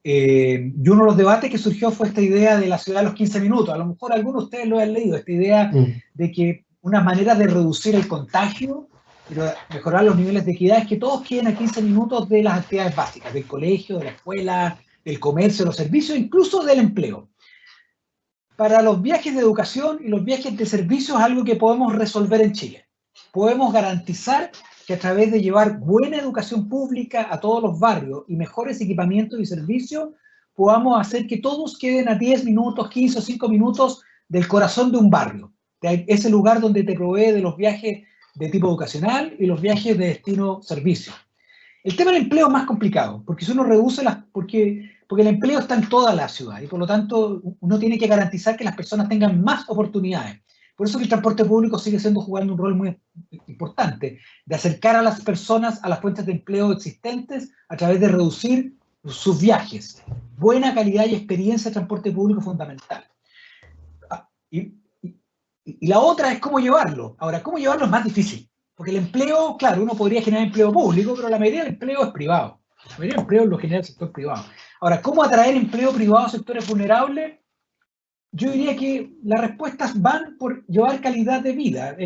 Speaker 4: y uno de los debates que surgió fue esta idea de la ciudad de los 15 minutos. A lo mejor algunos de ustedes lo han leído, esta idea de que una manera de reducir el contagio, pero mejorar los niveles de equidad, es que todos queden a 15 minutos de las actividades básicas, del colegio, de la escuela, del comercio, de los servicios, incluso del empleo. Para los viajes de educación y los viajes de servicios es algo que podemos resolver en Chile. Podemos garantizar que a través de llevar buena educación pública a todos los barrios y mejores equipamientos y servicios, podamos hacer que todos queden a 10 minutos, 15 o 5 minutos del corazón de un barrio. De ese lugar donde te provee de los viajes de tipo educacional y los viajes de destino servicio. El tema del empleo es más complicado, porque si uno reduce porque el empleo está en toda la ciudad y por lo tanto uno tiene que garantizar que las personas tengan más oportunidades. Por eso que el transporte público sigue jugando un rol muy importante, de acercar a las personas a las fuentes de empleo existentes a través de reducir sus viajes. Buena calidad y experiencia de transporte público fundamental. Y la otra es cómo llevarlo. Ahora, cómo llevarlo es más difícil, porque el empleo, claro, uno podría generar empleo público, pero la mayoría del empleo es privado. La mayoría del empleo lo genera el sector privado. Ahora, ¿cómo atraer empleo privado a sectores vulnerables? Yo diría que las respuestas van por llevar calidad de vida.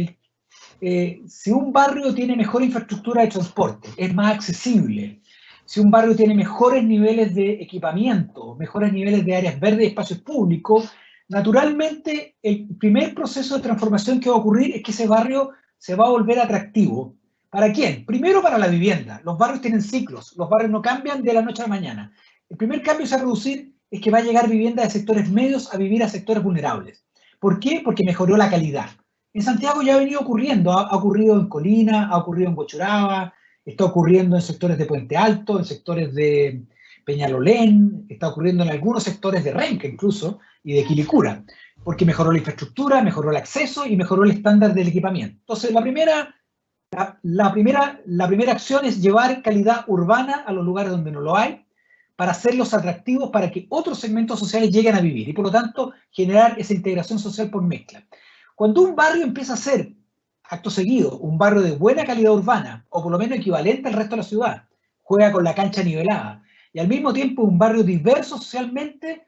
Speaker 4: Si un barrio tiene mejor infraestructura de transporte, es más accesible. Si un barrio tiene mejores niveles de equipamiento, mejores niveles de áreas verdes y espacios públicos, naturalmente el primer proceso de transformación que va a ocurrir es que ese barrio se va a volver atractivo. ¿Para quién? Primero para la vivienda. Los barrios tienen ciclos, los barrios no cambian de la noche a la mañana. El primer cambio que se va a producir es que va a llegar vivienda de sectores medios a vivir a sectores vulnerables. ¿Por qué? Porque mejoró la calidad. En Santiago ya ha venido ocurriendo, ha ocurrido en Colina, ha ocurrido en Huachuraba, está ocurriendo en sectores de Puente Alto, en sectores de Peñalolén, está ocurriendo en algunos sectores de Renca incluso, y de Quilicura, porque mejoró la infraestructura, mejoró el acceso y mejoró el estándar del equipamiento. Entonces, la primera acción es llevar calidad urbana a los lugares donde no lo hay. para hacerlos atractivos para que otros segmentos sociales lleguen a vivir y por lo tanto generar esa integración social por mezcla. Cuando un barrio empieza a ser, acto seguido, un barrio de buena calidad urbana o por lo menos equivalente al resto de la ciudad, juega con la cancha nivelada y al mismo tiempo un barrio diverso socialmente,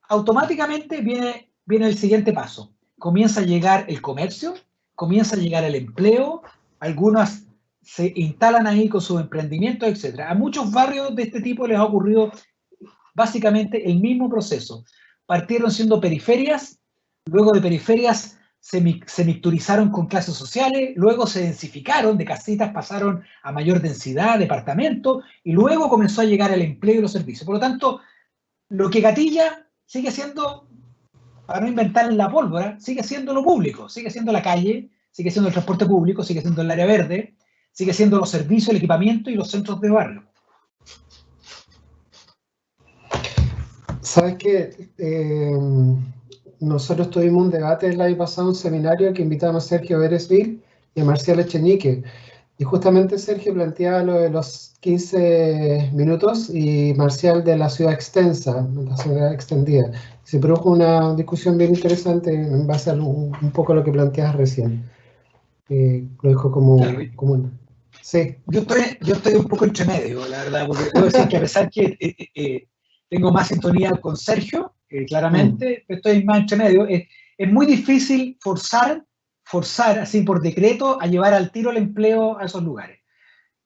Speaker 4: automáticamente viene el siguiente paso. Comienza a llegar el comercio, comienza a llegar el empleo, algunas se instalan ahí con sus emprendimientos, etc. A muchos barrios de este tipo les ha ocurrido básicamente el mismo proceso. Partieron siendo periferias, luego de periferias se mixturizaron con clases sociales, luego se densificaron, de casitas pasaron a mayor densidad, departamentos, y luego comenzó a llegar el empleo y los servicios. Por lo tanto, lo que gatilla sigue siendo, para no inventar la pólvora, sigue siendo lo público, sigue siendo la calle, sigue siendo el transporte público, sigue siendo el área verde, sigue siendo los servicios, el equipamiento y los centros de barrio.
Speaker 1: Sabes que nosotros tuvimos un debate el año pasado, un seminario que invitamos a Sergio Beresville y a Marcial Echenique. Y justamente Sergio planteaba lo de los 15 minutos y Marcial de la ciudad extensa, la ciudad extendida. Se produjo una discusión bien interesante en base a un poco lo que planteas recién. Lo dijo como...
Speaker 4: Claro.
Speaker 1: Sí.
Speaker 4: Yo estoy un poco entre medio, la verdad, porque debo decir que a pesar que tengo más sintonía con Sergio, claramente, estoy más entre medio. Es muy difícil forzar así por decreto a llevar al tiro el empleo a esos lugares.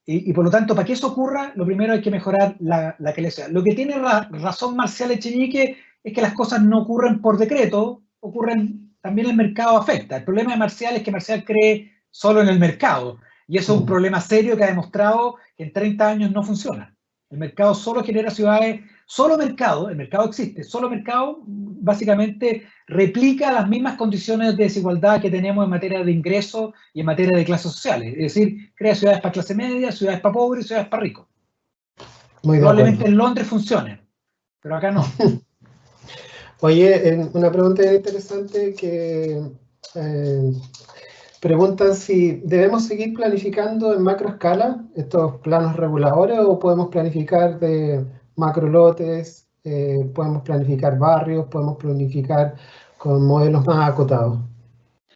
Speaker 4: Y por lo tanto, para que eso ocurra, lo primero hay que mejorar la calidad. Lo que tiene razón Marcial Echenique es que las cosas no ocurren por decreto, ocurren, también el mercado afecta. El problema de Marcial es que Marcial cree solo en el mercado. Y eso es un problema serio que ha demostrado que en 30 años no funciona. El mercado solo genera ciudades, solo mercado, el mercado existe, solo mercado básicamente replica las mismas condiciones de desigualdad que tenemos en materia de ingresos y en materia de clases sociales. Es decir, crea ciudades para clase media, ciudades para pobres y ciudades para ricos. Probablemente en Londres funcione, pero acá no.
Speaker 1: Oye, una pregunta interesante que... preguntan si debemos seguir planificando en macro escala estos planos reguladores o podemos planificar de macro lotes, podemos planificar barrios, podemos planificar con modelos más acotados,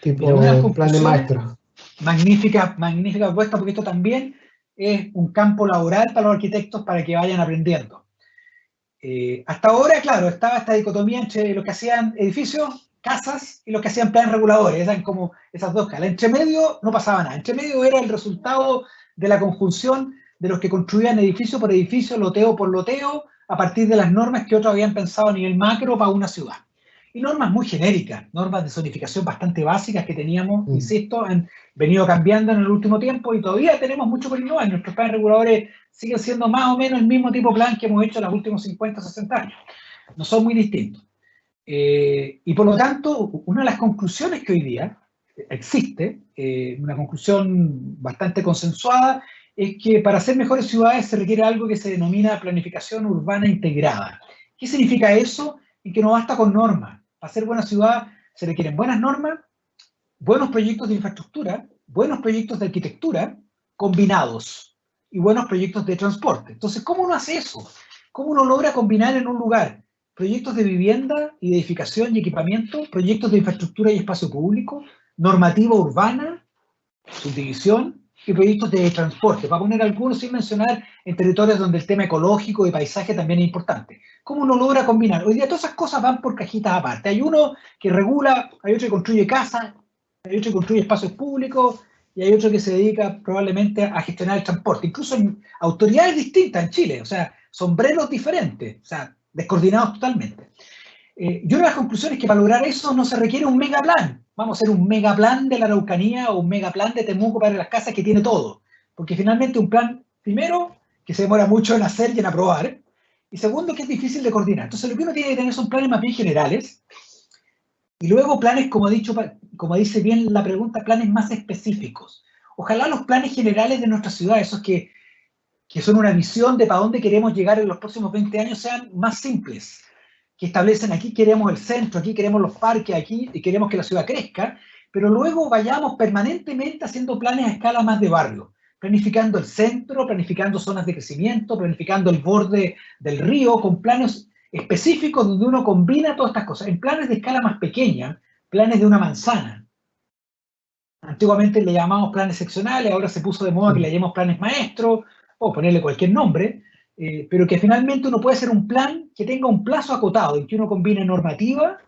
Speaker 1: tipo plan de maestro.
Speaker 4: Magnífica propuesta, porque esto también es un campo laboral para los arquitectos para que vayan aprendiendo. Hasta ahora, claro, estaba esta dicotomía entre los que hacían edificios, casas y los que hacían planes reguladores, eran como esas dos calas. Entre medio no pasaba nada, entre medio era el resultado de la conjunción de los que construían edificio por edificio, loteo por loteo, a partir de las normas que otros habían pensado a nivel macro para una ciudad. Y normas muy genéricas, normas de zonificación bastante básicas que teníamos, insisto, han venido cambiando en el último tiempo y todavía tenemos mucho por innovar. Nuestros planes reguladores siguen siendo más o menos el mismo tipo de plan que hemos hecho en los últimos 50 o 60 años. No son muy distintos. Y por lo tanto, una de las conclusiones que hoy día existe, una conclusión bastante consensuada, es que para hacer mejores ciudades se requiere algo que se denomina planificación urbana integrada. ¿Qué significa eso? Y que no basta con normas. Para hacer buena ciudad se requieren buenas normas, buenos proyectos de infraestructura, buenos proyectos de arquitectura combinados y buenos proyectos de transporte. Entonces, ¿cómo uno hace eso? ¿Cómo uno logra combinar en un lugar proyectos de vivienda y de edificación y equipamiento, proyectos de infraestructura y espacio público, normativa urbana, subdivisión y proyectos de transporte? Para poner algunos sin mencionar en territorios donde el tema ecológico y paisaje también es importante. ¿Cómo uno logra combinar? Hoy día todas esas cosas van por cajitas aparte. Hay uno que regula, hay otro que construye casas, hay otro que construye espacios públicos y hay otro que se dedica probablemente a gestionar el transporte. Incluso en autoridades distintas en Chile, o sea, sombreros diferentes, o sea, descoordinados totalmente. Y una de las conclusiones es que para lograr eso no se requiere un megaplan. Vamos a hacer un megaplan de la Araucanía o un megaplan de Temuco para las casas que tiene todo. Porque finalmente un plan, primero, que se demora mucho en hacer y en aprobar, y segundo, que es difícil de coordinar. Entonces lo que uno tiene que tener son planes más bien generales, y luego planes, como dice bien la pregunta, planes más específicos. Ojalá los planes generales de nuestra ciudad, esos que son una visión de para dónde queremos llegar en los próximos 20 años, sean más simples, que establecen aquí queremos el centro, aquí queremos los parques, aquí y queremos que la ciudad crezca, pero luego vayamos permanentemente haciendo planes a escala más de barrio. planificando el centro, planificando zonas de crecimiento, planificando el borde del río, con planos específicos donde uno combina todas estas cosas, en planes de escala más pequeña, planes de una manzana. Antiguamente le llamábamos planes seccionales, ahora se puso de moda que le llamemos planes maestros, o ponerle cualquier nombre, pero que finalmente uno puede hacer un plan que tenga un plazo acotado, en que uno combine normativa,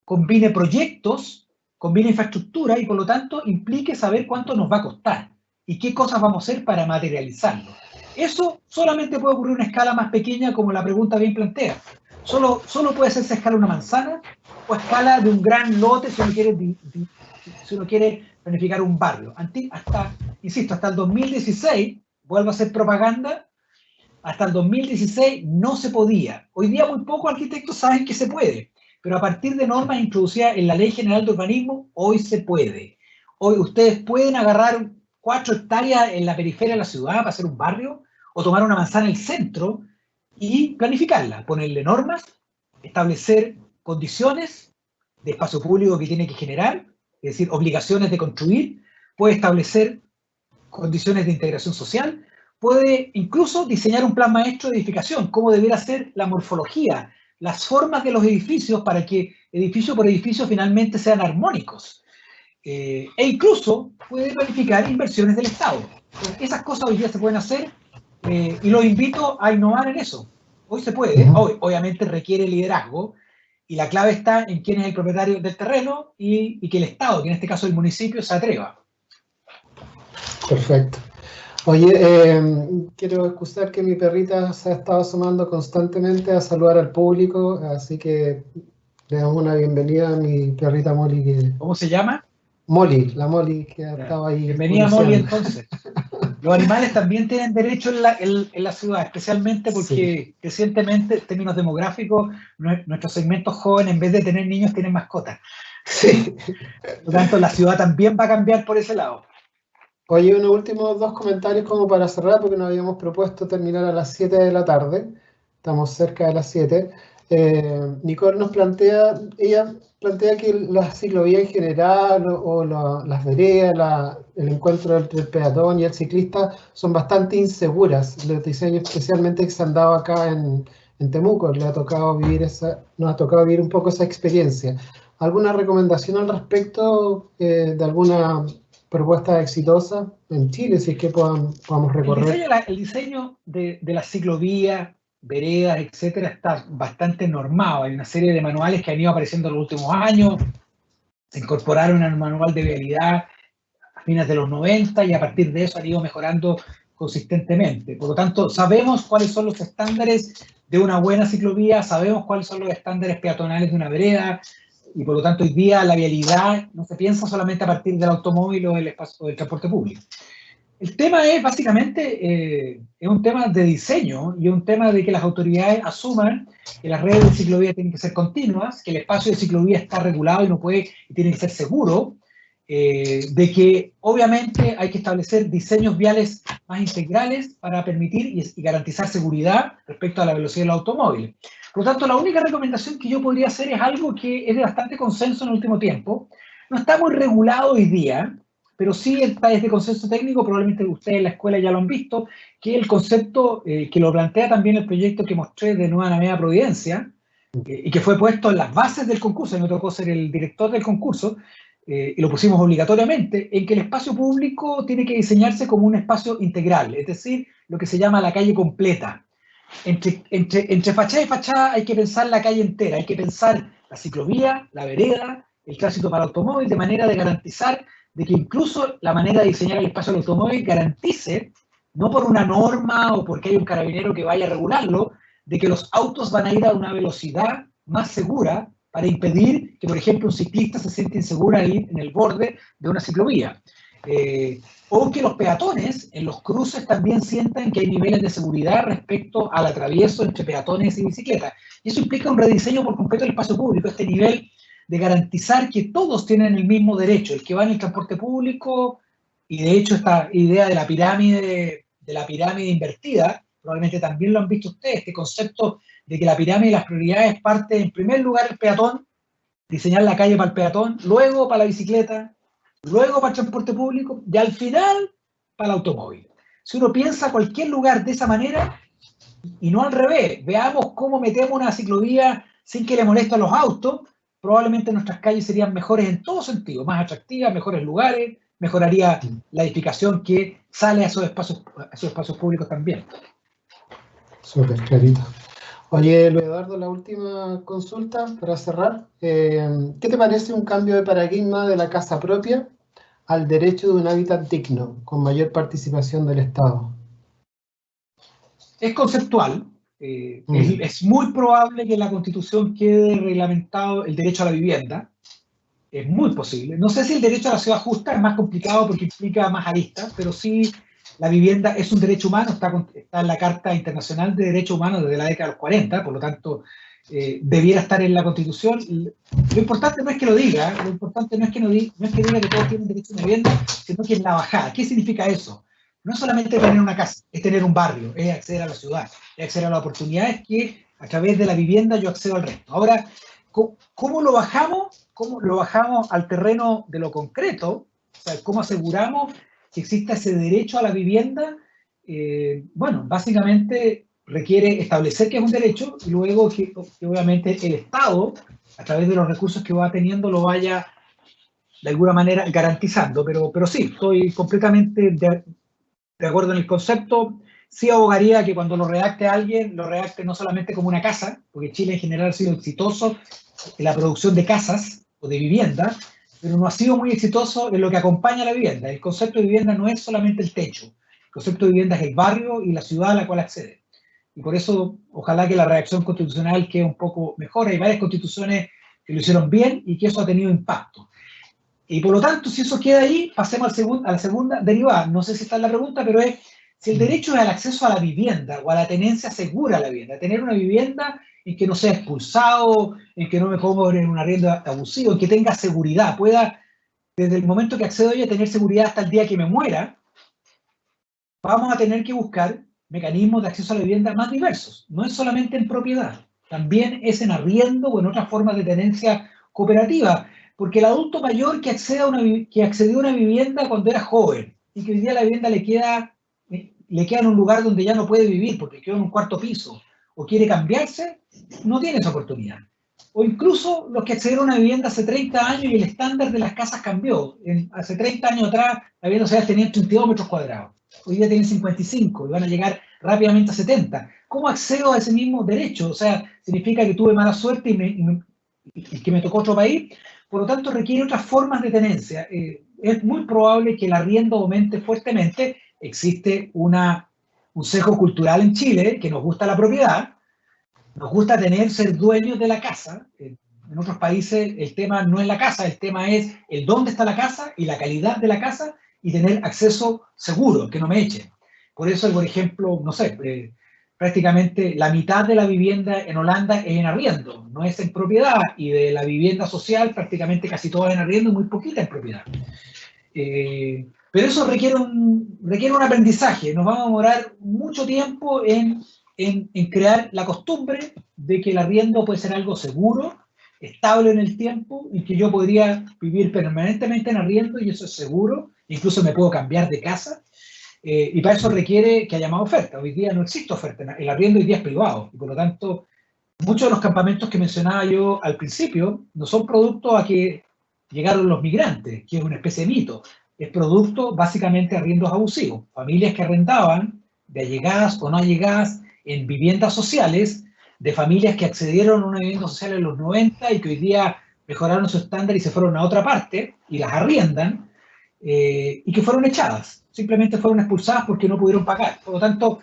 Speaker 4: combine proyectos, combine infraestructura y por lo tanto implique saber cuánto nos va a costar y qué cosas vamos a hacer para materializarlo. Eso solamente puede ocurrir en una escala más pequeña, como la pregunta bien plantea. Solo puede hacerse a escala de una manzana o a escala de un gran lote si uno quiere planificar un barrio. Insisto, hasta el 2016, vuelvo a hacer propaganda, hasta el 2016 no se podía. Hoy día muy pocos arquitectos saben que se puede, pero a partir de normas introducidas en la Ley General de Urbanismo, hoy se puede. Hoy ustedes pueden agarrar 4 hectáreas en la periferia de la ciudad para hacer un barrio, o tomar una manzana en el centro y planificarla, ponerle normas, establecer condiciones de espacio público que tiene que generar, es decir, obligaciones de construir, puede establecer condiciones de integración social, puede incluso diseñar un plan maestro de edificación, cómo debería ser la morfología, las formas de los edificios para que edificio por edificio finalmente sean armónicos. E incluso puede planificar inversiones del Estado. Entonces, esas cosas hoy día se pueden hacer y los invito a innovar en eso. Hoy se puede, hoy obviamente requiere liderazgo y la clave está en quién es el propietario del terreno y que el Estado, que en este caso el municipio, se atreva.
Speaker 1: Perfecto. Oye, quiero excusar que mi perrita se ha estado asomando constantemente a saludar al público, así que le damos una bienvenida a mi perrita Molly.
Speaker 4: ¿Cómo se llama?
Speaker 1: Molly, la Molly que ha estado ahí.
Speaker 4: Bienvenida Molly entonces. Los animales también tienen derecho en la ciudad, especialmente porque recientemente, en términos demográficos, nuestros segmentos jóvenes, en vez de tener niños, tienen mascotas.
Speaker 1: Sí.
Speaker 4: Por lo tanto, la ciudad también va a cambiar por ese lado.
Speaker 1: Oye, unos últimos 2 comentarios como para cerrar, porque nos habíamos propuesto terminar a las 7 de la tarde. Estamos cerca de las 7. Nicole nos plantea, ella plantea que la ciclovía en general o las veredas, el encuentro entre el peatón y el ciclista son bastante inseguras. Los diseños especialmente que se han dado acá en Temuco, nos ha tocado vivir un poco esa experiencia. ¿Alguna recomendación al respecto de alguna propuesta exitosa en Chile, si es que podamos recorrer?
Speaker 4: El diseño de la ciclovía, veredas, etcétera, está bastante normado. Hay una serie de manuales que han ido apareciendo en los últimos años. Se incorporaron al manual de vialidad a fines de los 90 y a partir de eso han ido mejorando consistentemente. Por lo tanto, sabemos cuáles son los estándares de una buena ciclovía, sabemos cuáles son los estándares peatonales de una vereda, y por lo tanto hoy día la vialidad no se piensa solamente a partir del automóvil o del transporte público. El tema es básicamente es un tema de diseño y un tema de que las autoridades asuman que las redes de ciclovía tienen que ser continuas, que el espacio de ciclovía está regulado y tiene que ser seguro, de que obviamente hay que establecer diseños viales más integrales para permitir y garantizar seguridad respecto a la velocidad del automóvil. Por lo tanto, la única recomendación que yo podría hacer es algo que es de bastante consenso en el último tiempo. No está muy regulado hoy día, pero sí está desde consenso técnico, probablemente ustedes en la escuela ya lo han visto, que el concepto que lo plantea también el proyecto que mostré de Nueva Alameda Providencia, y que fue puesto en las bases del concurso, y me tocó ser el director del concurso, y lo pusimos obligatoriamente, en que el espacio público tiene que diseñarse como un espacio integral, es decir, lo que se llama la calle completa. Entre fachada y fachada hay que pensar la calle entera, hay que pensar la ciclovía, la vereda, el tránsito para el automóvil, de manera de garantizar de que incluso la manera de diseñar el espacio del automóvil garantice, no por una norma o porque hay un carabinero que vaya a regularlo, de que los autos van a ir a una velocidad más segura para impedir que, por ejemplo, un ciclista se siente inseguro ahí en el borde de una ciclovía. O que los peatones en los cruces también sientan que hay niveles de seguridad respecto al atravieso entre peatones y bicicletas. Y eso implica un rediseño por completo del espacio público, este nivel de garantizar que todos tienen el mismo derecho, el que va en el transporte público, y de hecho esta idea de la pirámide invertida, probablemente también lo han visto ustedes, este concepto de que la pirámide de las prioridades parte en primer lugar el peatón, diseñar la calle para el peatón, luego para la bicicleta, luego para el transporte público, y al final para el automóvil. Si uno piensa cualquier lugar de esa manera, y no al revés, veamos cómo metemos una ciclovía sin que le moleste a los autos, probablemente nuestras calles serían mejores en todo sentido, más atractivas, mejores lugares, mejoraría la edificación que sale a esos espacios públicos también.
Speaker 1: Súper clarito. Oye, Luis Eduardo, la última consulta para cerrar. ¿Qué te parece un cambio de paradigma de la casa propia al derecho de un hábitat digno, con mayor participación del Estado?
Speaker 4: Es conceptual. Es muy probable que en la Constitución quede reglamentado el derecho a la vivienda. Es muy posible. No sé si el derecho a la ciudad justa es más complicado porque implica más aristas, pero sí la vivienda es un derecho humano, está en la Carta Internacional de Derechos Humanos desde la década de los 40, por lo tanto debiera estar en la Constitución. Lo importante no es que lo diga, lo importante no es que diga que todos tienen derecho a una vivienda, sino que es la bajada. ¿Qué significa eso? No es solamente tener una casa, es tener un barrio, es acceder a la ciudad, es acceder a las oportunidades que a través de la vivienda yo accedo al resto. Ahora, ¿cómo lo bajamos? ¿Cómo lo bajamos al terreno de lo concreto? O sea, ¿cómo aseguramos que exista ese derecho a la vivienda? Bueno, básicamente requiere establecer que es un derecho y luego que obviamente el Estado, a través de los recursos que va teniendo, lo vaya de alguna manera garantizando. Pero sí, estoy completamente de acuerdo en el concepto. Sí abogaría que cuando lo redacte alguien, lo redacte no solamente como una casa, porque Chile en general ha sido exitoso en la producción de casas o de vivienda, pero no ha sido muy exitoso en lo que acompaña a la vivienda. El concepto de vivienda no es solamente el techo, el concepto de vivienda es el barrio y la ciudad a la cual accede. Y por eso, ojalá que la redacción constitucional quede un poco mejor. Hay varias constituciones que lo hicieron bien y que eso ha tenido impacto. Y por lo tanto, si eso queda ahí, pasemos a la segunda derivada. No sé si está en la pregunta, pero es si el derecho es al acceso a la vivienda o a la tenencia segura a la vivienda, tener una vivienda en que no sea expulsado, en que no me ponga en un arriendo abusivo, en que tenga seguridad, pueda, desde el momento que accedo a ella, tener seguridad hasta el día que me muera. Vamos a tener que buscar mecanismos de acceso a la vivienda más diversos. No es solamente en propiedad, también es en arriendo o en otras formas de tenencia cooperativa. Porque el adulto mayor que accedió a una vivienda cuando era joven y que hoy día la vivienda le queda en un lugar donde ya no puede vivir porque quedó en un cuarto piso o quiere cambiarse, no tiene esa oportunidad. O incluso los que accedieron a una vivienda hace 30 años y el estándar de las casas cambió. Hace 30 años atrás la vivienda tenía 32 metros cuadrados. Hoy día tienen 55 y van a llegar rápidamente a 70. ¿Cómo accedo a ese mismo derecho? O sea, significa que tuve mala suerte y que me tocó otro país. Por lo tanto, requiere otras formas de tenencia. Es muy probable que el arriendo aumente fuertemente. Existe un sesgo cultural en Chile, que nos gusta la propiedad, nos gusta ser dueños de la casa. En otros países el tema no es la casa, el tema es el dónde está la casa y la calidad de la casa y tener acceso seguro, que no me echen. Por eso, por ejemplo, no sé, prácticamente la mitad de la vivienda en Holanda es en arriendo, no es en propiedad, y de la vivienda social prácticamente casi toda es en arriendo y muy poquita en propiedad. Pero eso requiere un aprendizaje. Nos vamos a demorar mucho tiempo en crear la costumbre de que el arriendo puede ser algo seguro, estable en el tiempo, y que yo podría vivir permanentemente en arriendo y eso es seguro, incluso me puedo cambiar de casa. Y para eso requiere que haya más oferta. Hoy día no existe oferta, el arriendo hoy día es privado, y por lo tanto, muchos de los campamentos que mencionaba yo al principio no son producto a que llegaron los migrantes, que es una especie de mito, es producto básicamente de arriendos abusivos, familias que arrendaban de allegadas o no allegadas en viviendas sociales, de familias que accedieron a una vivienda social en los 90 y que hoy día mejoraron su estándar y se fueron a otra parte y las arriendan, y que fueron echadas, simplemente fueron expulsadas porque no pudieron pagar. Por lo tanto,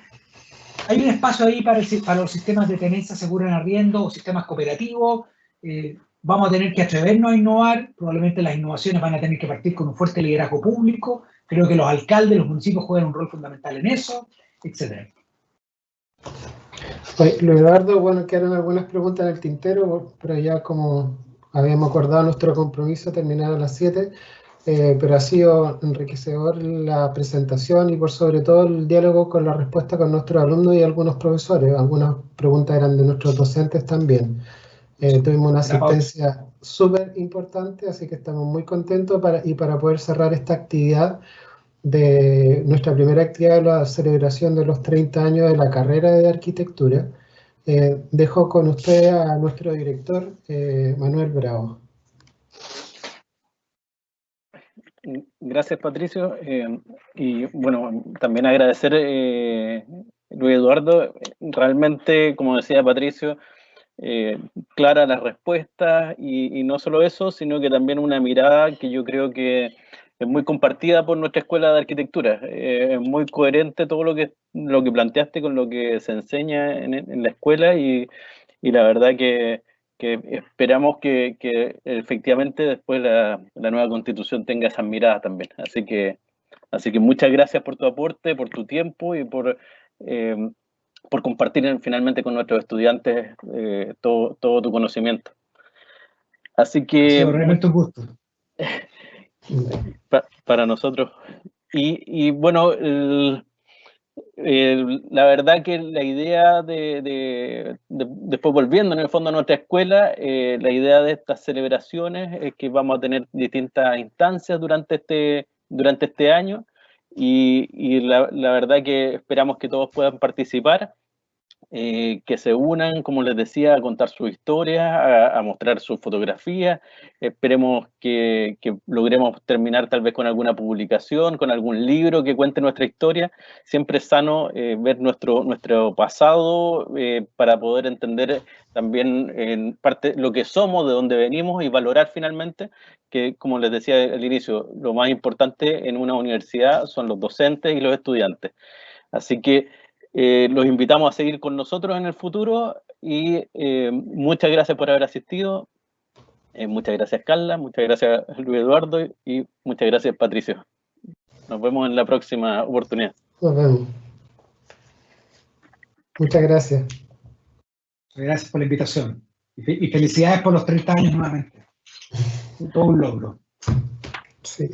Speaker 4: hay un espacio ahí para los sistemas de tenencia segura en arriendo o sistemas cooperativos. Vamos a tener que atrevernos a innovar, probablemente las innovaciones van a tener que partir con un fuerte liderazgo público, creo que los alcaldes, los municipios juegan un rol fundamental en eso, etc.
Speaker 1: Luis Eduardo, bueno, quedaron algunas preguntas en el tintero, pero ya como habíamos acordado nuestro compromiso terminar a las 7, pero ha sido enriquecedor la presentación y por sobre todo el diálogo con la respuesta con nuestros alumnos y algunos profesores. Algunas preguntas eran de nuestros docentes también. Tuvimos una asistencia súper importante, así que estamos muy contentos para poder cerrar esta actividad. de nuestra primera actividad, la celebración de los 30 años de la carrera de arquitectura. Dejo con usted a nuestro director, Manuel Bravo.
Speaker 3: Gracias, Patricio. Y bueno, también agradecer, Luis Eduardo. Realmente, como decía Patricio, clara las respuestas y no solo eso, sino que también una mirada que yo creo que es muy compartida por nuestra escuela de arquitectura. Es muy coherente todo lo que planteaste con lo que se enseña en la escuela y la verdad que esperamos que efectivamente después la nueva constitución tenga esas miradas también. Así que muchas gracias por tu aporte, por tu tiempo y por compartir finalmente con nuestros estudiantes todo tu conocimiento. Así que...
Speaker 4: Ha sido realmente un gusto.
Speaker 3: Para nosotros. Y bueno, la verdad que la idea después volviendo en el fondo a nuestra escuela, la idea de estas celebraciones es que vamos a tener distintas instancias durante este año y la verdad que esperamos que todos puedan participar. Que se unan, como les decía, a contar sus historias, a mostrar sus fotografías. Esperemos que logremos terminar tal vez con alguna publicación, con algún libro que cuente nuestra historia. Siempre es sano ver nuestro pasado para poder entender también en parte lo que somos, de dónde venimos y valorar finalmente que, como les decía al inicio, lo más importante en una universidad son los docentes y los estudiantes. Así que los invitamos a seguir con nosotros en el futuro y muchas gracias por haber asistido. Muchas gracias, Carla, muchas gracias, Luis Eduardo, y muchas gracias, Patricio. Nos vemos en la próxima oportunidad.
Speaker 1: Nos vemos. Muchas gracias.
Speaker 4: Gracias por la invitación. Y felicidades por los 30 años nuevamente. Todo un logro.
Speaker 1: Sí.